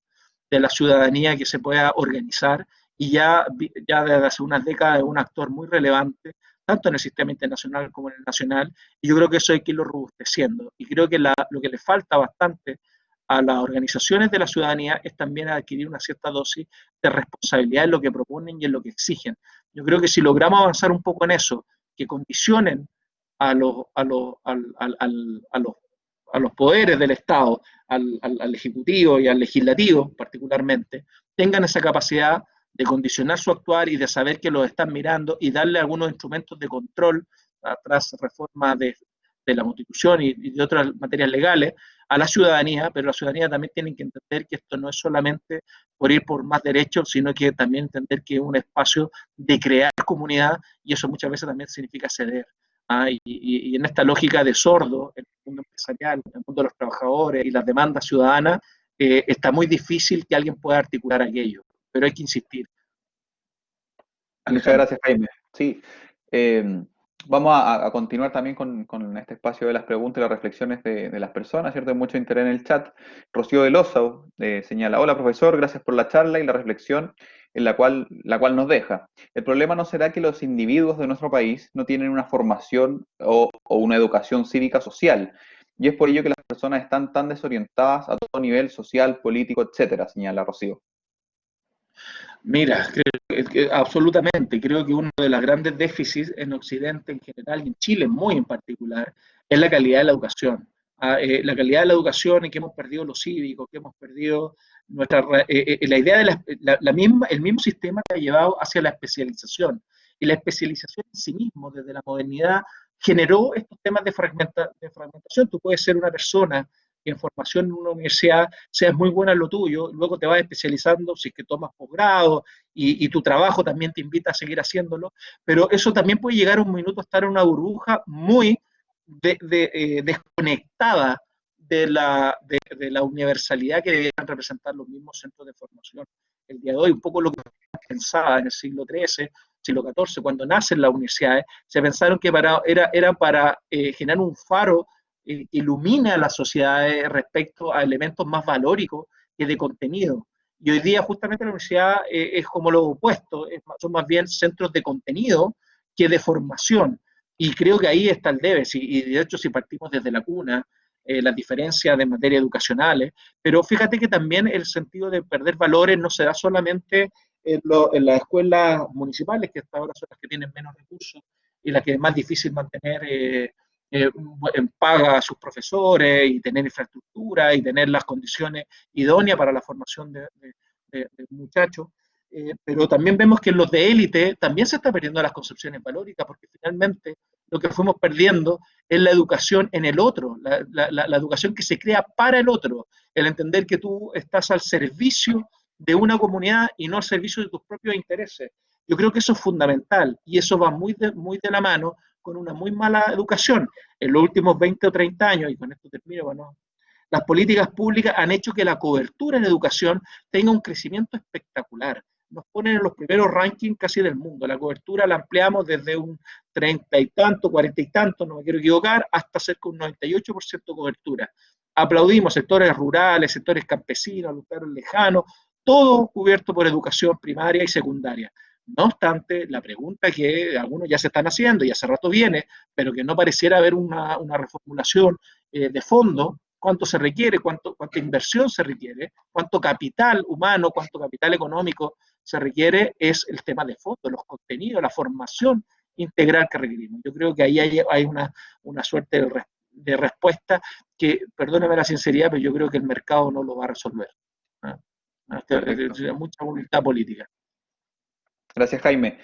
de la ciudadanía que se pueda organizar, y ya desde hace unas décadas es un actor muy relevante, tanto en el sistema internacional como en el nacional, y yo creo que eso hay que irlo robusteciendo. Y creo que lo que le falta bastante a las organizaciones de la ciudadanía es también adquirir una cierta dosis de responsabilidad en lo que proponen y en lo que exigen. Yo creo que si logramos avanzar un poco en eso, que condicionen a los, a los, a los, a los poderes del Estado, al Ejecutivo y al Legislativo particularmente, tengan esa capacidad de condicionar su actuar y de saber que los están mirando y darle algunos instrumentos de control tras reformas de la Constitución y de otras materias legales a la ciudadanía, pero la ciudadanía también tiene que entender que esto no es solamente por ir por más derechos, sino que también entender que es un espacio de crear comunidad, y eso muchas veces también significa ceder. Y en esta lógica de sordo, en el mundo empresarial, en el mundo de los trabajadores y las demandas ciudadanas, está muy difícil que alguien pueda articular aquello, pero hay que insistir. Muchas Alejandro. gracias, Jaime. Sí, eh, vamos a continuar también con este espacio de las preguntas y las reflexiones de las personas, ¿cierto? Hay mucho interés en el chat. Rocío de Lozau señala, hola profesor, gracias por la charla y la reflexión en la cual nos deja. El problema no será que los individuos de nuestro país no tienen una formación o una educación cívica social, y es por ello que las personas están tan desorientadas a todo nivel social, político, etcétera, señala Rocío. Mira, absolutamente. Creo que uno de los grandes déficits en Occidente en general y en Chile muy en particular es la calidad de la educación. La calidad de la educación en que hemos perdido lo cívico, que hemos perdido la idea de el mismo sistema que ha llevado hacia la especialización. Y la especialización en sí mismo, desde la modernidad, generó estos temas de fragmentación. Tú puedes ser una persona que en formación en una universidad seas muy buena en lo tuyo, luego te vas especializando si es que tomas posgrado y tu trabajo también te invita a seguir haciéndolo, pero eso también puede llegar a un minuto a estar en una burbuja muy desconectada de la universalidad que deberían representar los mismos centros de formación. El día de hoy, un poco lo que pensaba en el siglo XIII, siglo XIV, cuando nacen las universidades, se pensaron que era para generar un faro que ilumina a las sociedades respecto a elementos más valóricos que de contenido. Y hoy día justamente la universidad es como lo opuesto, son más bien centros de contenido que de formación. Y creo que ahí está el debe, y de hecho si partimos desde la cuna, las diferencias de materia educacionales, pero fíjate que también el sentido de perder valores no se da solamente en las escuelas municipales, que hasta ahora son las que tienen menos recursos y las que es más difícil mantener paga a sus profesores y tener infraestructura y tener las condiciones idóneas para la formación de muchachos. Pero también vemos que en los de élite también se está perdiendo las concepciones valóricas, porque finalmente lo que fuimos perdiendo es la educación en el otro, la educación que se crea para el otro, el entender que tú estás al servicio de una comunidad y no al servicio de tus propios intereses. Yo creo que eso es fundamental y eso va muy de la mano con una muy mala educación. En los últimos 20 o 30 años, y con esto termino, bueno, las políticas públicas han hecho que la cobertura en educación tenga un crecimiento espectacular. Nos ponen en los primeros rankings casi del mundo. La cobertura la ampliamos desde un 30 y tanto, 40 y tanto, no me quiero equivocar, hasta cerca de un 98% de cobertura. Aplaudimos sectores rurales, sectores campesinos, lugares lejanos, todo cubierto por educación primaria y secundaria. No obstante, la pregunta que algunos ya se están haciendo y hace rato viene, pero que no pareciera haber una reformulación de fondo, cuánto se requiere, cuánta inversión se requiere, cuánto capital humano, cuánto capital económico se requiere, es el tema de fondo, los contenidos, la formación integral que requerimos. Yo creo que ahí hay una suerte de respuesta que, perdóname la sinceridad, pero yo creo que el mercado no lo va a resolver. Mucha voluntad política. Gracias, Jaime.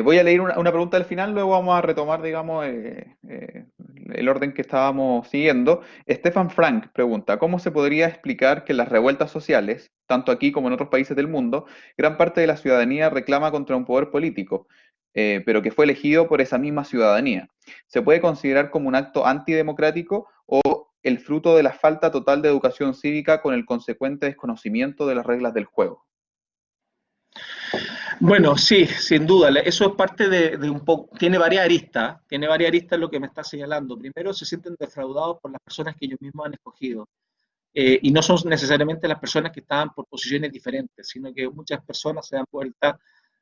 Voy a leer una pregunta al final, luego vamos a retomar, digamos, el orden que estábamos siguiendo. Stefan Frank pregunta, ¿cómo se podría explicar que en las revueltas sociales, tanto aquí como en otros países del mundo, gran parte de la ciudadanía reclama contra un poder político, pero que fue elegido por esa misma ciudadanía? ¿Se puede considerar como un acto antidemocrático o el fruto de la falta total de educación cívica con el consecuente desconocimiento de las reglas del juego? Bueno, sí, sin duda. Eso es parte de un poco, tiene varias aristas lo que me está señalando. Primero, se sienten defraudados por las personas que ellos mismos han escogido. Y no son necesariamente las personas que estaban por posiciones diferentes, sino que muchas personas se dan cuenta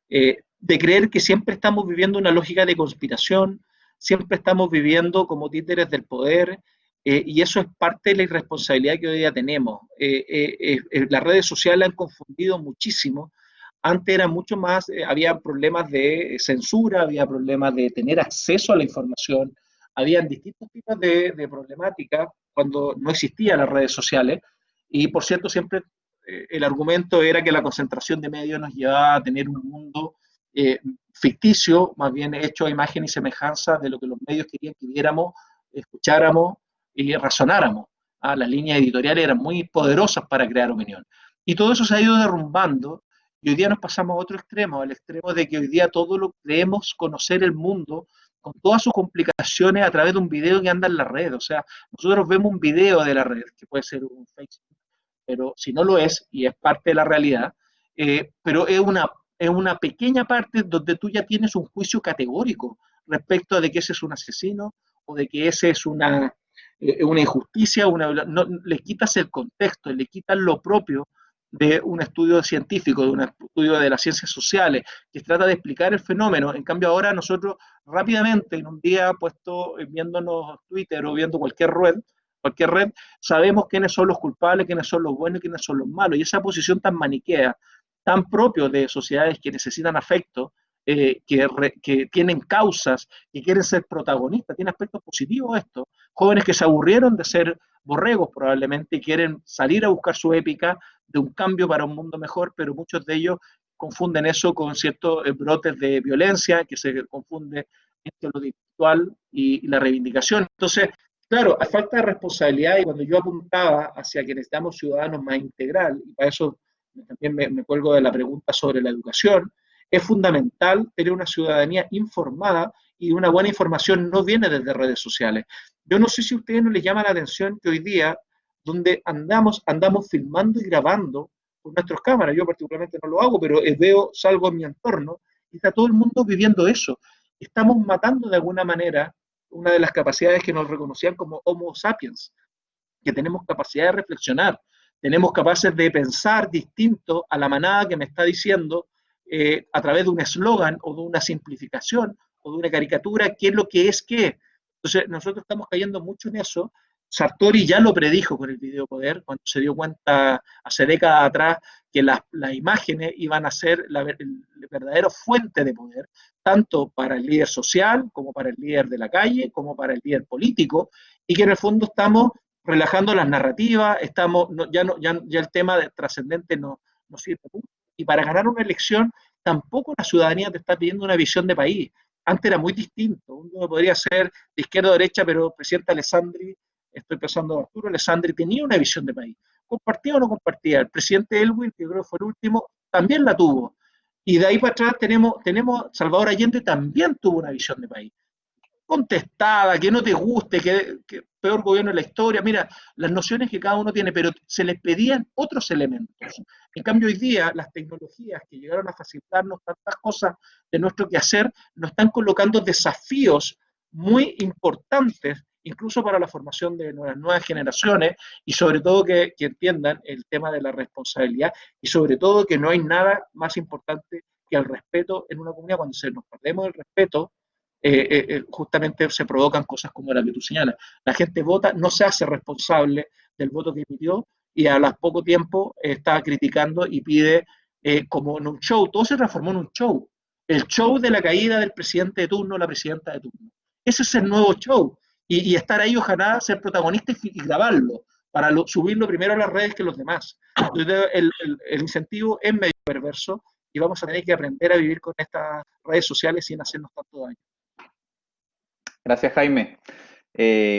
de creer que siempre estamos viviendo una lógica de conspiración, siempre estamos viviendo como títeres del poder, y eso es parte de la irresponsabilidad que hoy día tenemos. Las redes sociales han confundido muchísimo. Antes era mucho más, había problemas de censura, había problemas de tener acceso a la información, habían distintos tipos de problemáticas cuando no existían las redes sociales. Y por cierto, siempre el argumento era que la concentración de medios nos llevaba a tener un mundo ficticio, más bien hecho a imagen y semejanza de lo que los medios querían que viéramos, escucháramos y razonáramos. Las líneas editoriales eran muy poderosas para crear opinión. Y todo eso se ha ido derrumbando y hoy día nos pasamos a otro extremo, al extremo de que hoy día todo lo creemos conocer el mundo con todas sus complicaciones a través de un video que anda en la red. O sea, nosotros vemos un video de la red, que puede ser un Facebook, pero si no lo es, y es parte de la realidad, pero es una pequeña parte donde tú ya tienes un juicio categórico respecto de que ese es un asesino o de que ese es una injusticia, no, le quitas el contexto, le quitas lo propio de un estudio científico, de un estudio de las ciencias sociales, que trata de explicar el fenómeno. En cambio, ahora nosotros rápidamente, en un día puesto viéndonos Twitter o viendo cualquier red, sabemos quiénes son los culpables, quiénes son los buenos y quiénes son los malos. Y esa posición tan maniquea, tan propio de sociedades que necesitan afecto, que tienen causas, que quieren ser protagonistas. Tiene aspectos positivos esto. Jóvenes que se aburrieron de ser borregos probablemente y quieren salir a buscar su épica de un cambio para un mundo mejor, pero muchos de ellos confunden eso con ciertos brotes de violencia, que se confunde entre lo intelectual y la reivindicación. Entonces, claro, hay falta de responsabilidad, y cuando yo apuntaba hacia que necesitamos ciudadanos más integral, y para eso también me cuelgo de la pregunta sobre la educación, es fundamental tener una ciudadanía informada, y una buena información no viene desde redes sociales. Yo no sé si a ustedes no les llama la atención que hoy día, donde andamos filmando y grabando con nuestras cámaras, yo particularmente no lo hago, pero veo, salgo en mi entorno, y está todo el mundo viviendo eso. Estamos matando de alguna manera una de las capacidades que nos reconocían como Homo sapiens, que tenemos capacidad de reflexionar, tenemos capaces de pensar distinto a la manada que me está diciendo a través de un eslogan o de una simplificación o de una caricatura qué es lo que es qué. Entonces nosotros estamos cayendo mucho en eso. Sartori ya lo predijo con el video poder, cuando se dio cuenta hace décadas atrás que las imágenes iban a ser la verdadera fuente de poder, tanto para el líder social, como para el líder de la calle, como para el líder político, y que en el fondo estamos relajando las narrativas, estamos, ya el tema de trascendente no sirve mucho. Y para ganar una elección, tampoco la ciudadanía te está pidiendo una visión de país. Antes era muy distinto. Uno podría ser de izquierda o derecha, pero el presidente Alessandri, estoy pensando Arturo Alessandri, tenía una visión de país. ¿Compartía o no compartía? El presidente Elwin, que creo que fue el último, también la tuvo. Y de ahí para atrás tenemos Salvador Allende, también tuvo una visión de país. Contestada, que no te guste, que peor gobierno de la historia, mira, las nociones que cada uno tiene, pero se les pedían otros elementos. En cambio, hoy día, las tecnologías que llegaron a facilitarnos tantas cosas de nuestro quehacer, nos están colocando desafíos muy importantes, incluso para la formación de nuevas generaciones, y sobre todo que entiendan el tema de la responsabilidad, y sobre todo que no hay nada más importante que el respeto en una comunidad. Cuando nos perdemos el respeto, justamente se provocan cosas como la que tú señalas. La gente vota, no se hace responsable del voto que emitió, y a las poco tiempo está criticando y pide, como en un show, todo se transformó en un show. El show de la caída del presidente de turno, la presidenta de turno. Ese es el nuevo show. Y estar ahí, ojalá ser protagonista y grabarlo, para subirlo primero a las redes que los demás. Entonces, el incentivo es medio perverso, y vamos a tener que aprender a vivir con estas redes sociales sin hacernos tanto daño. Gracias, Jaime.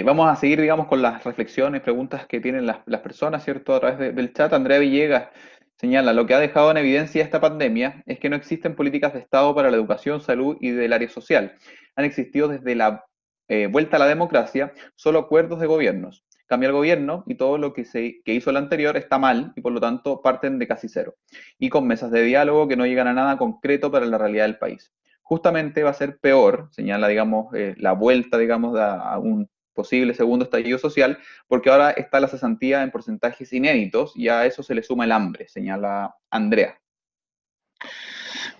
Vamos a seguir, digamos, con las reflexiones, preguntas que tienen las personas, ¿cierto? A través del chat. Andrea Villegas señala, lo que ha dejado en evidencia esta pandemia es que no existen políticas de Estado para la educación, salud y del área social. Han existido desde la vuelta a la democracia solo acuerdos de gobiernos. Cambia el gobierno y todo lo que hizo el anterior está mal, y por lo tanto parten de casi cero. Y con mesas de diálogo que no llegan a nada concreto para la realidad del país. Justamente va a ser peor, señala, digamos, la vuelta, digamos, a un posible segundo estallido social, porque ahora está la cesantía en porcentajes inéditos y a eso se le suma el hambre, señala Andrea.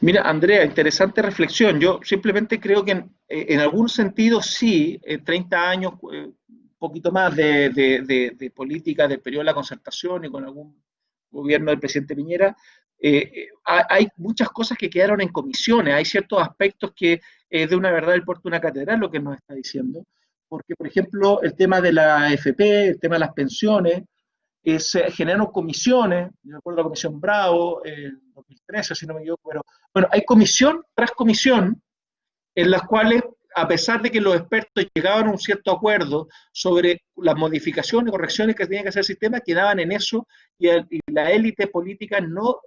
Mira, Andrea, interesante reflexión. Yo simplemente creo que en algún sentido sí, 30 años, un poquito más de política del periodo de la concertación y con algún gobierno del presidente Piñera, hay muchas cosas que quedaron en comisiones, hay ciertos aspectos que es de una verdad el puerto de una catedral lo que nos está diciendo, porque por ejemplo el tema de la AFP, el tema de las pensiones, se generaron comisiones, yo recuerdo la comisión Bravo, en 2013 si no me equivoco, pero bueno, hay comisión tras comisión en las cuales, a pesar de que los expertos llegaban a un cierto acuerdo sobre las modificaciones y correcciones que tenía que hacer el sistema, quedaban en eso, y la élite política no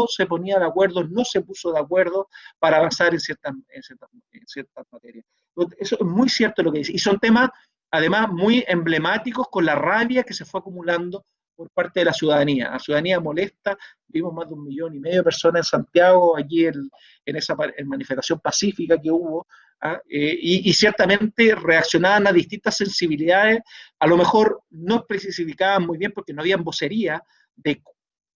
se ponía de acuerdo, no se puso de acuerdo para avanzar en ciertas materias. Eso es muy cierto lo que dice, y son temas además muy emblemáticos con la rabia que se fue acumulando por parte de la ciudadanía. La ciudadanía molesta, vimos más de 1,5 millones de personas en Santiago, allí en esa manifestación pacífica que hubo, y ciertamente reaccionaban a distintas sensibilidades, a lo mejor no especificaban muy bien porque no había vocería de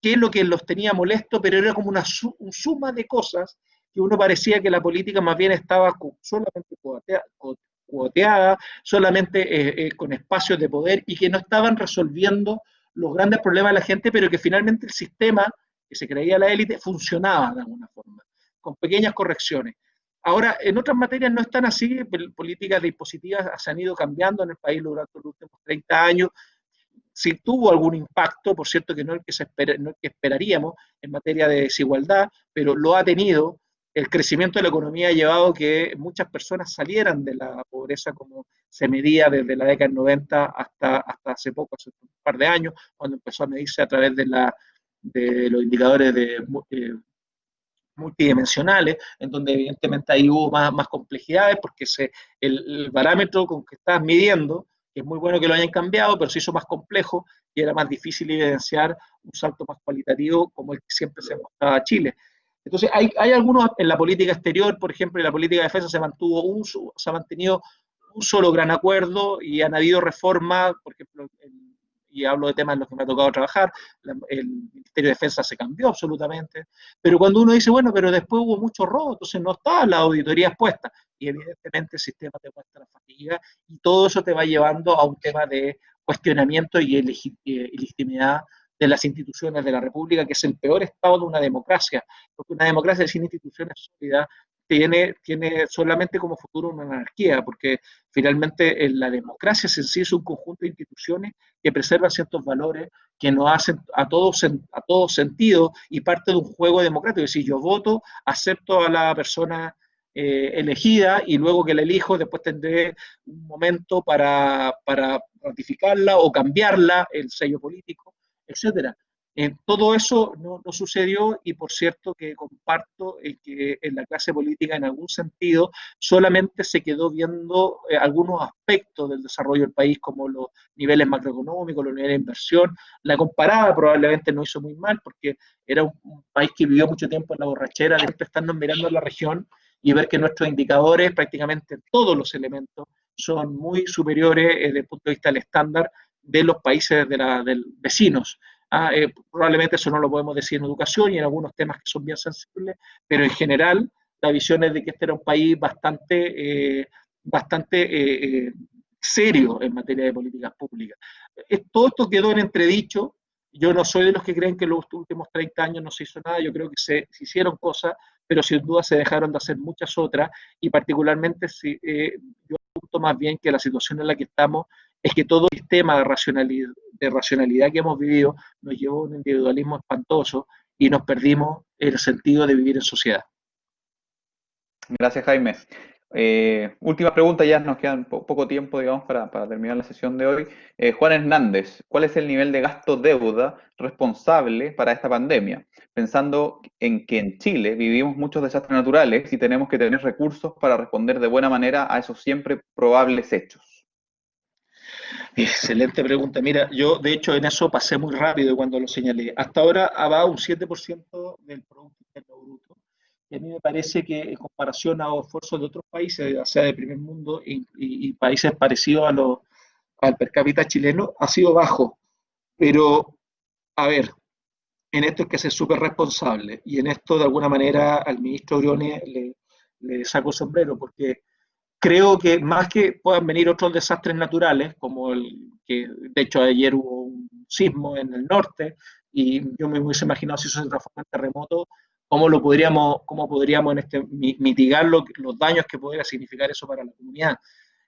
qué es lo que los tenía molesto, pero era como una suma de cosas que uno parecía que la política más bien estaba solamente cuoteada, solamente con espacios de poder, y que no estaban resolviendo los grandes problemas de la gente, pero que finalmente el sistema que se creía la élite, funcionaba de alguna forma, con pequeñas correcciones. Ahora, en otras materias no están así, políticas dispositivas se han ido cambiando en el país durante los últimos 30 años, si tuvo algún impacto, por cierto que no el que, no el que esperaríamos en materia de desigualdad, pero lo ha tenido. El crecimiento de la economía ha llevado a que muchas personas salieran de la pobreza como se medía desde la década del 90 hasta hace poco, hace un par de años, cuando empezó a medirse a través de los indicadores multidimensionales, en donde evidentemente ahí hubo más complejidades, porque el parámetro con que estás midiendo, que es muy bueno que lo hayan cambiado, pero se hizo más complejo y era más difícil evidenciar un salto más cualitativo como el que siempre se mostraba a Chile. Entonces, hay algunos en la política exterior, por ejemplo, en la política de defensa se ha mantenido un solo gran acuerdo y han habido reformas, por ejemplo, y hablo de temas en los que me ha tocado trabajar, el Ministerio de Defensa se cambió absolutamente, pero cuando uno dice, bueno, pero después hubo mucho robo, entonces no estaban las auditorías puestas, y evidentemente el sistema te muestra fatiga, y todo eso te va llevando a un tema de cuestionamiento y legitimidad de las instituciones de la República, que es el peor estado de una democracia, porque una democracia sin instituciones sólidas tiene solamente como futuro una anarquía, porque finalmente la democracia en sí es un conjunto de instituciones que preservan ciertos valores que nos hacen a todos sentido y parte de un juego democrático. Es decir, yo voto, acepto a la persona elegida y luego que la elijo, después tendré un momento para ratificarla o cambiarla, el sello político, etcétera. Todo eso no sucedió y por cierto que comparto que en la clase política en algún sentido solamente se quedó viendo algunos aspectos del desarrollo del país como los niveles macroeconómicos, los niveles de inversión. La comparada probablemente no hizo muy mal porque era un país que vivió mucho tiempo en la borrachera de estarnos mirando en la región y ver que nuestros indicadores, prácticamente todos los elementos, son muy superiores desde el punto de vista del estándar de los países de vecinos. Probablemente eso no lo podemos decir en educación y en algunos temas que son bien sensibles, pero en general la visión es de que este era un país bastante serio en materia de políticas públicas. Todo esto quedó en entredicho. Yo no soy de los que creen que en los últimos 30 años no se hizo nada, yo creo que se hicieron cosas, pero sin duda se dejaron de hacer muchas otras, y particularmente yo apunto más bien que la situación en la que estamos es que todo el sistema de racionalidad que hemos vivido nos llevó a un individualismo espantoso y nos perdimos el sentido de vivir en sociedad. Gracias, Jaime. Última pregunta, ya nos queda poco tiempo, digamos, para terminar la sesión de hoy. Juan Hernández, ¿cuál es el nivel de gasto-deuda responsable para esta pandemia? Pensando en que en Chile vivimos muchos desastres naturales y tenemos que tener recursos para responder de buena manera a esos siempre probables hechos. Excelente pregunta. Mira, yo de hecho en eso pasé muy rápido cuando lo señalé. Hasta ahora va un 7% del Producto Interno Bruto. Y a mí me parece que en comparación a los esfuerzos de otros países, ya sea de primer mundo y países parecidos al per cápita chileno, ha sido bajo. Pero, a ver, en esto hay que ser súper responsable. Y en esto, de alguna manera, al ministro Briones le saco el sombrero, porque creo que más que puedan venir otros desastres naturales, como el que de hecho ayer hubo un sismo en el norte, y yo me hubiese imaginado si eso se transforma en terremoto, cómo podríamos mitigar los daños que podría significar eso para la comunidad.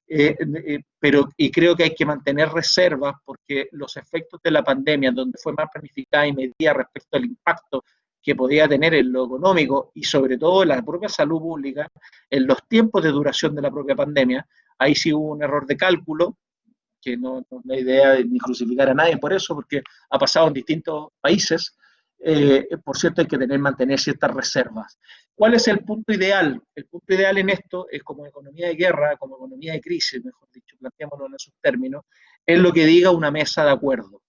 Y creo que hay que mantener reservas porque los efectos de la pandemia, donde fue más planificada y medida respecto al impacto que podía tener en lo económico y sobre todo en la propia salud pública, en los tiempos de duración de la propia pandemia, ahí sí hubo un error de cálculo, que no es la idea de ni crucificar a nadie por eso, porque ha pasado en distintos países. Por cierto, hay que mantener ciertas reservas. ¿Cuál es el punto ideal? El punto ideal en esto es como economía de guerra, como economía de crisis, mejor dicho, planteémoslo en esos términos, es lo que diga una mesa de acuerdo.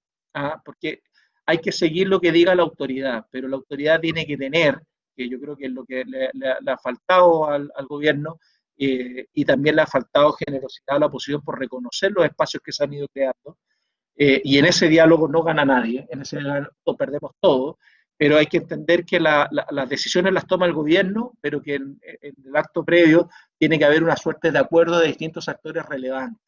Porque hay que seguir lo que diga la autoridad, pero la autoridad tiene que tener, que yo creo que es lo que le ha faltado al gobierno, y también le ha faltado generosidad a la oposición por reconocer los espacios que se han ido creando. Y en ese diálogo no gana nadie, en ese diálogo perdemos todo, pero hay que entender que las decisiones las toma el gobierno, pero que en el acto previo tiene que haber una suerte de acuerdo de distintos actores relevantes.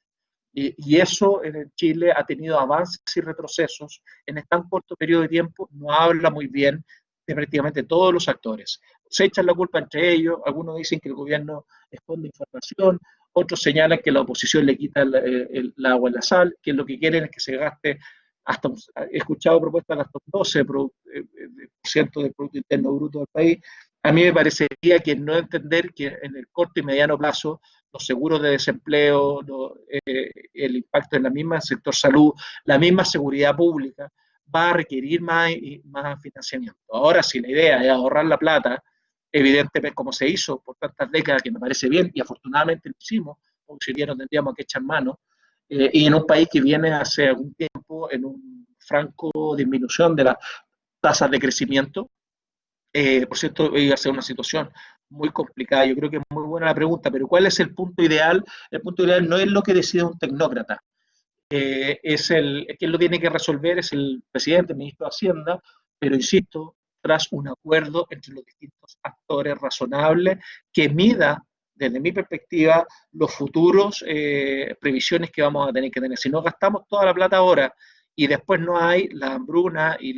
Y eso en Chile ha tenido avances y retrocesos en tan corto periodo de tiempo, no habla muy bien de prácticamente todos los actores. Se echan la culpa entre ellos, algunos dicen que el gobierno esconde información, otros señalan que la oposición le quita el agua y la sal, que lo que quieren es que se gaste hasta, he escuchado propuestas de hasta un 12% del Producto Interno Bruto del país. A mí me parecería que no entender que en el corto y mediano plazo los seguros de desempleo, el impacto en la misma sector salud, la misma seguridad pública, va a requerir más financiamiento. Ahora, si la idea es ahorrar la plata, evidentemente, como se hizo por tantas décadas, que me parece bien, y afortunadamente lo hicimos, porque si no tendríamos que echar mano, y en un país que viene hace algún tiempo en un franco disminución de las tasas de crecimiento. Por cierto, iba a ser una situación muy complicada. Yo creo que es muy buena la pregunta, pero ¿cuál es el punto ideal? El punto ideal no es lo que decide un tecnócrata. Quien lo tiene que resolver es el presidente, el ministro de Hacienda, pero insisto, tras un acuerdo entre los distintos actores razonables que mida, desde mi perspectiva, los futuros previsiones que vamos a tener que tener. Si no gastamos toda la plata ahora y después no hay, la hambruna y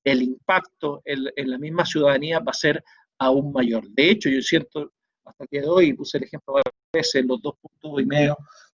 el impacto en la misma ciudadanía va a ser aún mayor. De hecho, yo siento, hasta el día de hoy, puse el ejemplo varias veces, los 2,5 puntos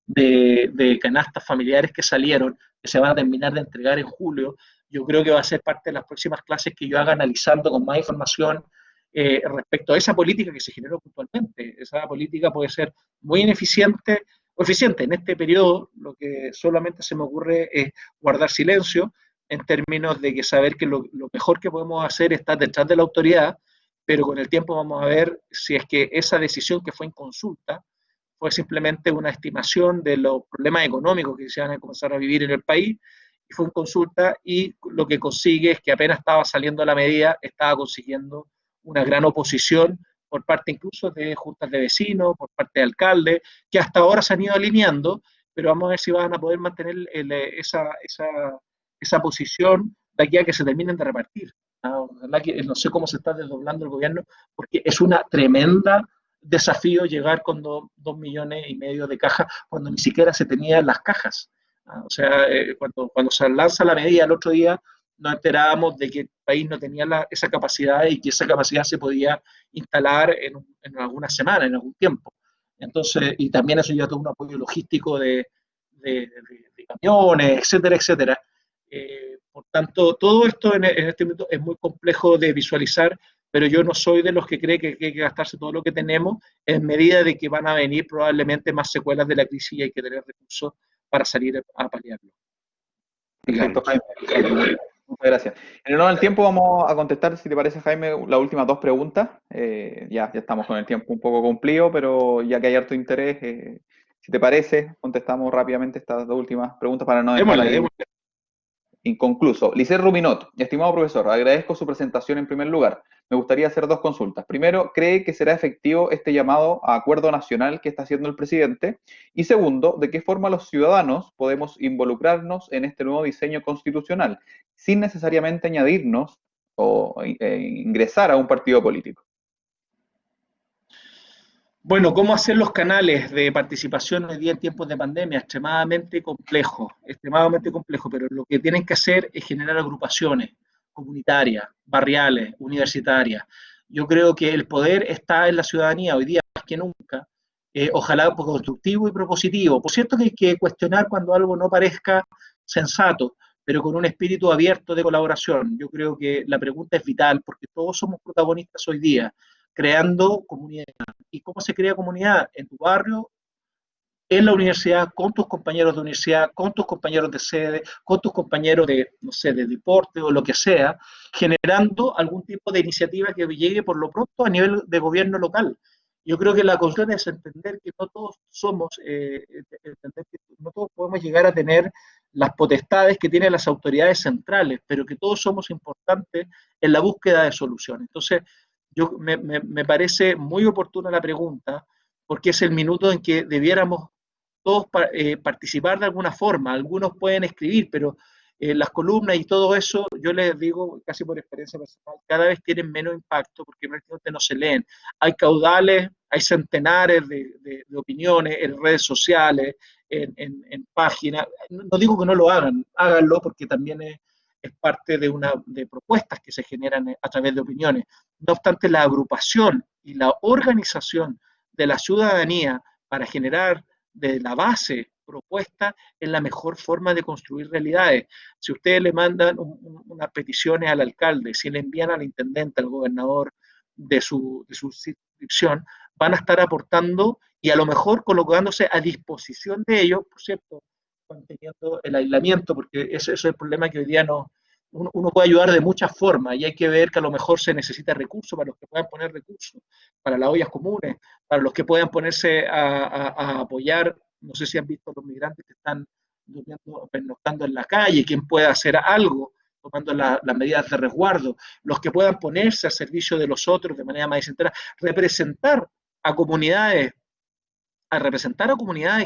de canastas familiares que salieron, que se van a terminar de entregar en julio, yo creo que va a ser parte de las próximas clases que yo haga analizando con más información respecto a esa política que se generó puntualmente. Esa política puede ser muy ineficiente o eficiente. En este periodo lo que solamente se me ocurre es guardar silencio en términos de que saber que lo mejor que podemos hacer es estar detrás de la autoridad, pero con el tiempo vamos a ver si es que esa decisión que fue en consulta fue simplemente una estimación de los problemas económicos que se van a comenzar a vivir en el país, y fue en consulta, y lo que consigue es que apenas estaba saliendo la medida, estaba consiguiendo una gran oposición por parte incluso de juntas de vecinos, por parte de alcaldes, que hasta ahora se han ido alineando, pero vamos a ver si van a poder mantener esa posición de aquí a que se terminen de repartir. No sé cómo se está desdoblando el gobierno, porque es una tremenda desafío llegar con 2,5 millones de cajas cuando ni siquiera se tenían las cajas. O sea, cuando se lanza la medida el otro día, nos enterábamos de que el país no tenía esa capacidad, y que esa capacidad se podía instalar en algunas semanas, en algún tiempo. Entonces, y también eso lleva todo un apoyo logístico de camiones, etcétera, etcétera. Por tanto, todo esto en este momento es muy complejo de visualizar, pero yo no soy de los que cree que hay que gastarse todo lo que tenemos, en medida de que van a venir probablemente más secuelas de la crisis y hay que tener recursos para salir a paliarlo. Perfecto, Jaime. Muchas gracias. En honor al tiempo vamos a contestar, si te parece, Jaime, las últimas 2 preguntas. Ya estamos con el tiempo un poco cumplido, pero ya que hay harto interés, si te parece, contestamos rápidamente estas 2 últimas preguntas para no dejar ahí inconcluso. Licer Ruminot, estimado profesor, agradezco su presentación en primer lugar. Me gustaría hacer 2 consultas. Primero, ¿cree que será efectivo este llamado a acuerdo nacional que está haciendo el presidente? Y segundo, ¿de qué forma los ciudadanos podemos involucrarnos en este nuevo diseño constitucional, sin necesariamente añadirnos o ingresar a un partido político? Bueno, ¿cómo hacer los canales de participación hoy día en tiempos de pandemia? Extremadamente complejo, pero lo que tienen que hacer es generar agrupaciones comunitarias, barriales, universitarias. Yo creo que el poder está en la ciudadanía hoy día más que nunca, ojalá constructivo y propositivo. Por cierto que hay que cuestionar cuando algo no parezca sensato, pero con un espíritu abierto de colaboración. Yo creo que la pregunta es vital, porque todos somos protagonistas hoy día, creando comunidad. ¿Y cómo se crea comunidad? En tu barrio, en la universidad, con tus compañeros de universidad, con tus compañeros de sede, con tus compañeros de, no sé, de deporte o lo que sea, generando algún tipo de iniciativa que llegue por lo pronto a nivel de gobierno local. Yo creo que la cuestión es entender que no todos entender que no todos podemos llegar a tener las potestades que tienen las autoridades centrales, pero que todos somos importantes en la búsqueda de soluciones. Entonces, me parece muy oportuna la pregunta, porque es el minuto en que debiéramos todos participar de alguna forma. Algunos pueden escribir, pero las columnas y todo eso, yo les digo, casi por experiencia personal, cada vez tienen menos impacto porque prácticamente no se leen. Hay caudales, hay centenares de opiniones en redes sociales, en páginas. No digo que no lo hagan, háganlo porque también es parte de propuestas que se generan a través de opiniones. No obstante, la agrupación y la organización de la ciudadanía para generar de la base propuesta es la mejor forma de construir realidades. Si ustedes le mandan unas peticiones al alcalde, si le envían al intendente, al gobernador de su circunscripción, van a estar aportando y a lo mejor colocándose a disposición de ellos, por cierto, manteniendo el aislamiento, porque ese es el problema que hoy día no, uno puede ayudar de muchas formas y hay que ver que a lo mejor se necesita recursos para los que puedan poner recursos, para las ollas comunes, para los que puedan ponerse a apoyar. No sé si han visto los migrantes que están durmiendo, pernoctando en la calle, quién puede hacer algo tomando las medidas de resguardo, los que puedan ponerse al servicio de los otros de manera más sincera, representar a comunidades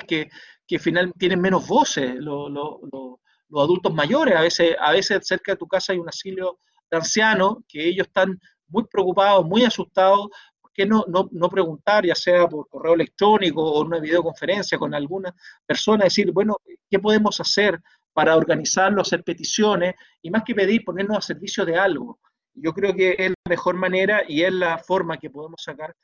que finalmente tienen menos voces, los adultos mayores. A veces cerca de tu casa hay un asilo de ancianos que ellos están muy preocupados, muy asustados. ¿Por qué no preguntar, ya sea por correo electrónico o en una videoconferencia con alguna persona, decir, bueno, ¿qué podemos hacer para organizarlo, hacer peticiones? Y más que pedir, ponernos a servicio de algo. Yo creo que es la mejor manera y es la forma que podemos sacar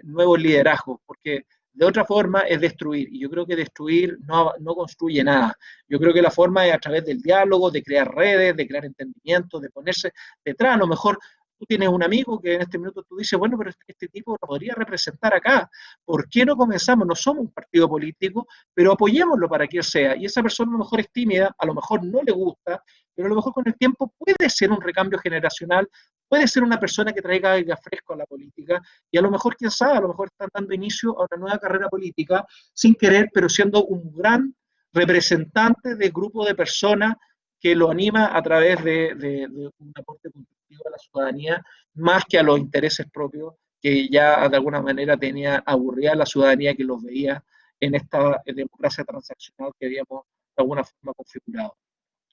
nuevos liderazgos, porque de otra forma es destruir, y yo creo que destruir no construye nada. Yo creo que la forma es a través del diálogo, de crear redes, de crear entendimientos, de ponerse detrás. A lo mejor tú tienes un amigo que en este minuto tú dices, bueno, pero este tipo lo podría representar acá. ¿Por qué no comenzamos? No somos un partido político, pero apoyémoslo para que él sea. Y esa persona a lo mejor es tímida, a lo mejor no le gusta, pero a lo mejor con el tiempo puede ser un recambio generacional, puede ser una persona que traiga aire fresco a la política, y a lo mejor, quién sabe, a lo mejor están dando inicio a una nueva carrera política sin querer, pero siendo un gran representante del grupo de personas que lo anima a través de un aporte constructivo a la ciudadanía, más que a los intereses propios que ya de alguna manera tenía aburrida a la ciudadanía que los veía en esta democracia transaccional que habíamos de alguna forma configurado.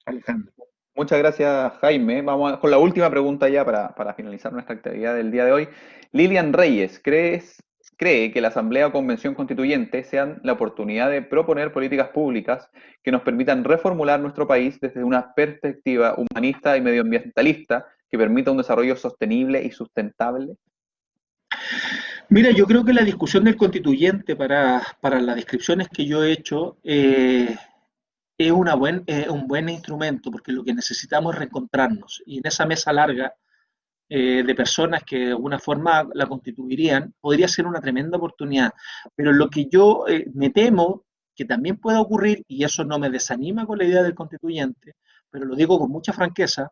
Alejandro. Muchas gracias, Jaime. Vamos con la última pregunta ya para finalizar nuestra actividad del día de hoy. Lilian Reyes, ¿cree que la Asamblea o Convención Constituyente sean la oportunidad de proponer políticas públicas que nos permitan reformular nuestro país desde una perspectiva humanista y medioambientalista que permita un desarrollo sostenible y sustentable? Mira, yo creo que la discusión del constituyente para las descripciones que yo he hecho es un buen instrumento, porque lo que necesitamos es reencontrarnos. Y en esa mesa larga de personas que de alguna forma la constituirían, podría ser una tremenda oportunidad. Pero lo que yo me temo que también pueda ocurrir, y eso no me desanima con la idea del constituyente, pero lo digo con mucha franqueza,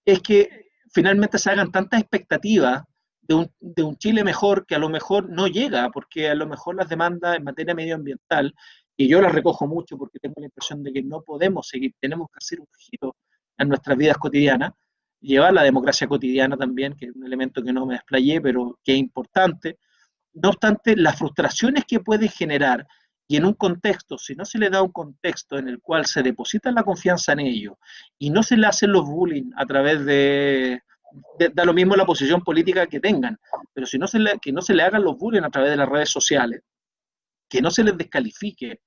es que finalmente se hagan tantas expectativas de un Chile mejor que a lo mejor no llega, porque a lo mejor las demandas en materia medioambiental, y yo las recojo mucho porque tengo la impresión de que no podemos seguir, tenemos que hacer un giro en nuestras vidas cotidianas, llevar la democracia cotidiana también, que es un elemento que no me desplayé, pero que es importante. No obstante, las frustraciones que puede generar y en un contexto, si no se le da un contexto en el cual se deposita la confianza en ello y no se le hacen los bullying a través da lo mismo la posición política que tengan, pero si no que no se le hagan los bullying a través de las redes sociales, que no se les descalifique,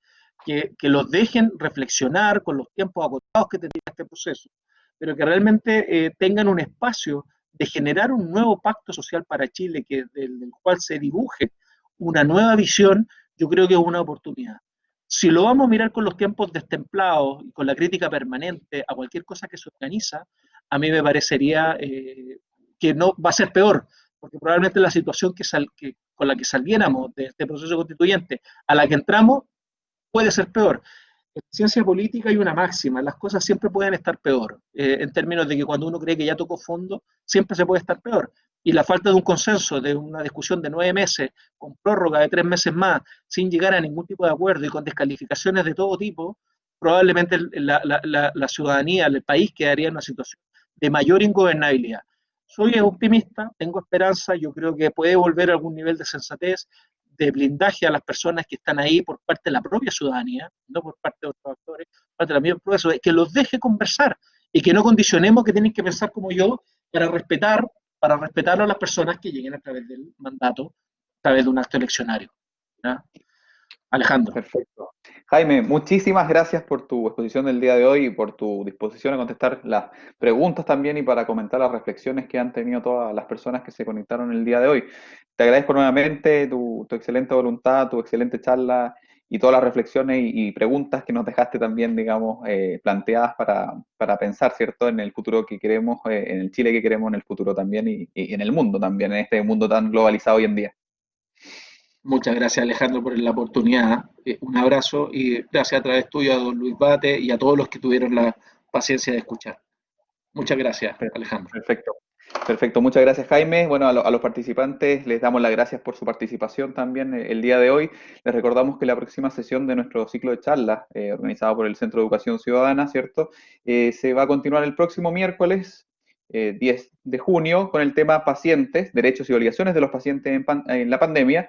que los dejen reflexionar con los tiempos acotados que tendría este proceso, pero que realmente tengan un espacio de generar un nuevo pacto social para Chile, del cual se dibuje una nueva visión. Yo creo que es una oportunidad. Si lo vamos a mirar con los tiempos destemplados y con la crítica permanente a cualquier cosa que se organiza, a mí me parecería que no va a ser peor, porque probablemente la situación con la que saliéramos de este proceso constituyente a la que entramos puede ser peor. En ciencia política hay una máxima, las cosas siempre pueden estar peor, en términos de que cuando uno cree que ya tocó fondo, siempre se puede estar peor. Y la falta de un consenso, de una discusión de 9 meses, con prórroga de 3 meses más, sin llegar a ningún tipo de acuerdo y con descalificaciones de todo tipo, probablemente la ciudadanía, el país quedaría en una situación de mayor ingobernabilidad. Soy optimista, tengo esperanza, yo creo que puede volver a algún nivel de sensatez, de blindaje a las personas que están ahí por parte de la propia ciudadanía, no por parte de otros actores, por parte de la misma profesor, que los deje conversar y que no condicionemos que tienen que pensar como yo para respetar a las personas que lleguen a través del mandato, a través de un acto eleccionario. ¿Ya? Alejandro. Perfecto. Jaime, muchísimas gracias por tu exposición del día de hoy y por tu disposición a contestar las preguntas también y para comentar las reflexiones que han tenido todas las personas que se conectaron el día de hoy. Te agradezco nuevamente tu excelente voluntad, tu excelente charla y todas las reflexiones y preguntas que nos dejaste también, digamos, planteadas para pensar, ¿cierto?, en el futuro que queremos, en el Chile que queremos en el futuro también y en el mundo también, en este mundo tan globalizado hoy en día. Muchas gracias, Alejandro, por la oportunidad. Un abrazo y gracias a través tuyo a don Luis Bate y a todos los que tuvieron la paciencia de escuchar. Muchas gracias, Alejandro. Perfecto. Perfecto, muchas gracias Jaime. Bueno, a los participantes les damos las gracias por su participación también el día de hoy. Les recordamos que la próxima sesión de nuestro ciclo de charlas, organizado por el Centro de Educación Ciudadana, ¿cierto? Se va a continuar el próximo miércoles 10 de junio con el tema pacientes, derechos y obligaciones de los pacientes en la pandemia,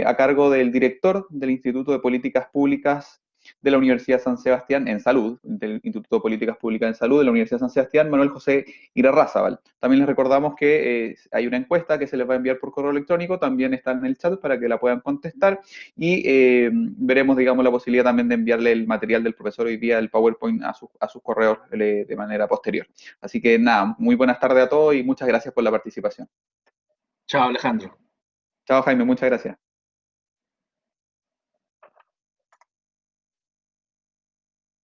a cargo del director del Instituto de Políticas Públicas de la Universidad San Sebastián en Salud, del Instituto de Políticas Públicas en Salud de la Universidad San Sebastián, Manuel José Irarrázaval. También les recordamos que hay una encuesta que se les va a enviar por correo electrónico, también está en el chat para que la puedan contestar y veremos, digamos, la posibilidad también de enviarle el material del profesor hoy día, el PowerPoint, a sus correos de manera posterior. Así que nada, muy buenas tardes a todos y muchas gracias por la participación. Chao, Alejandro. Chao, Jaime, muchas gracias.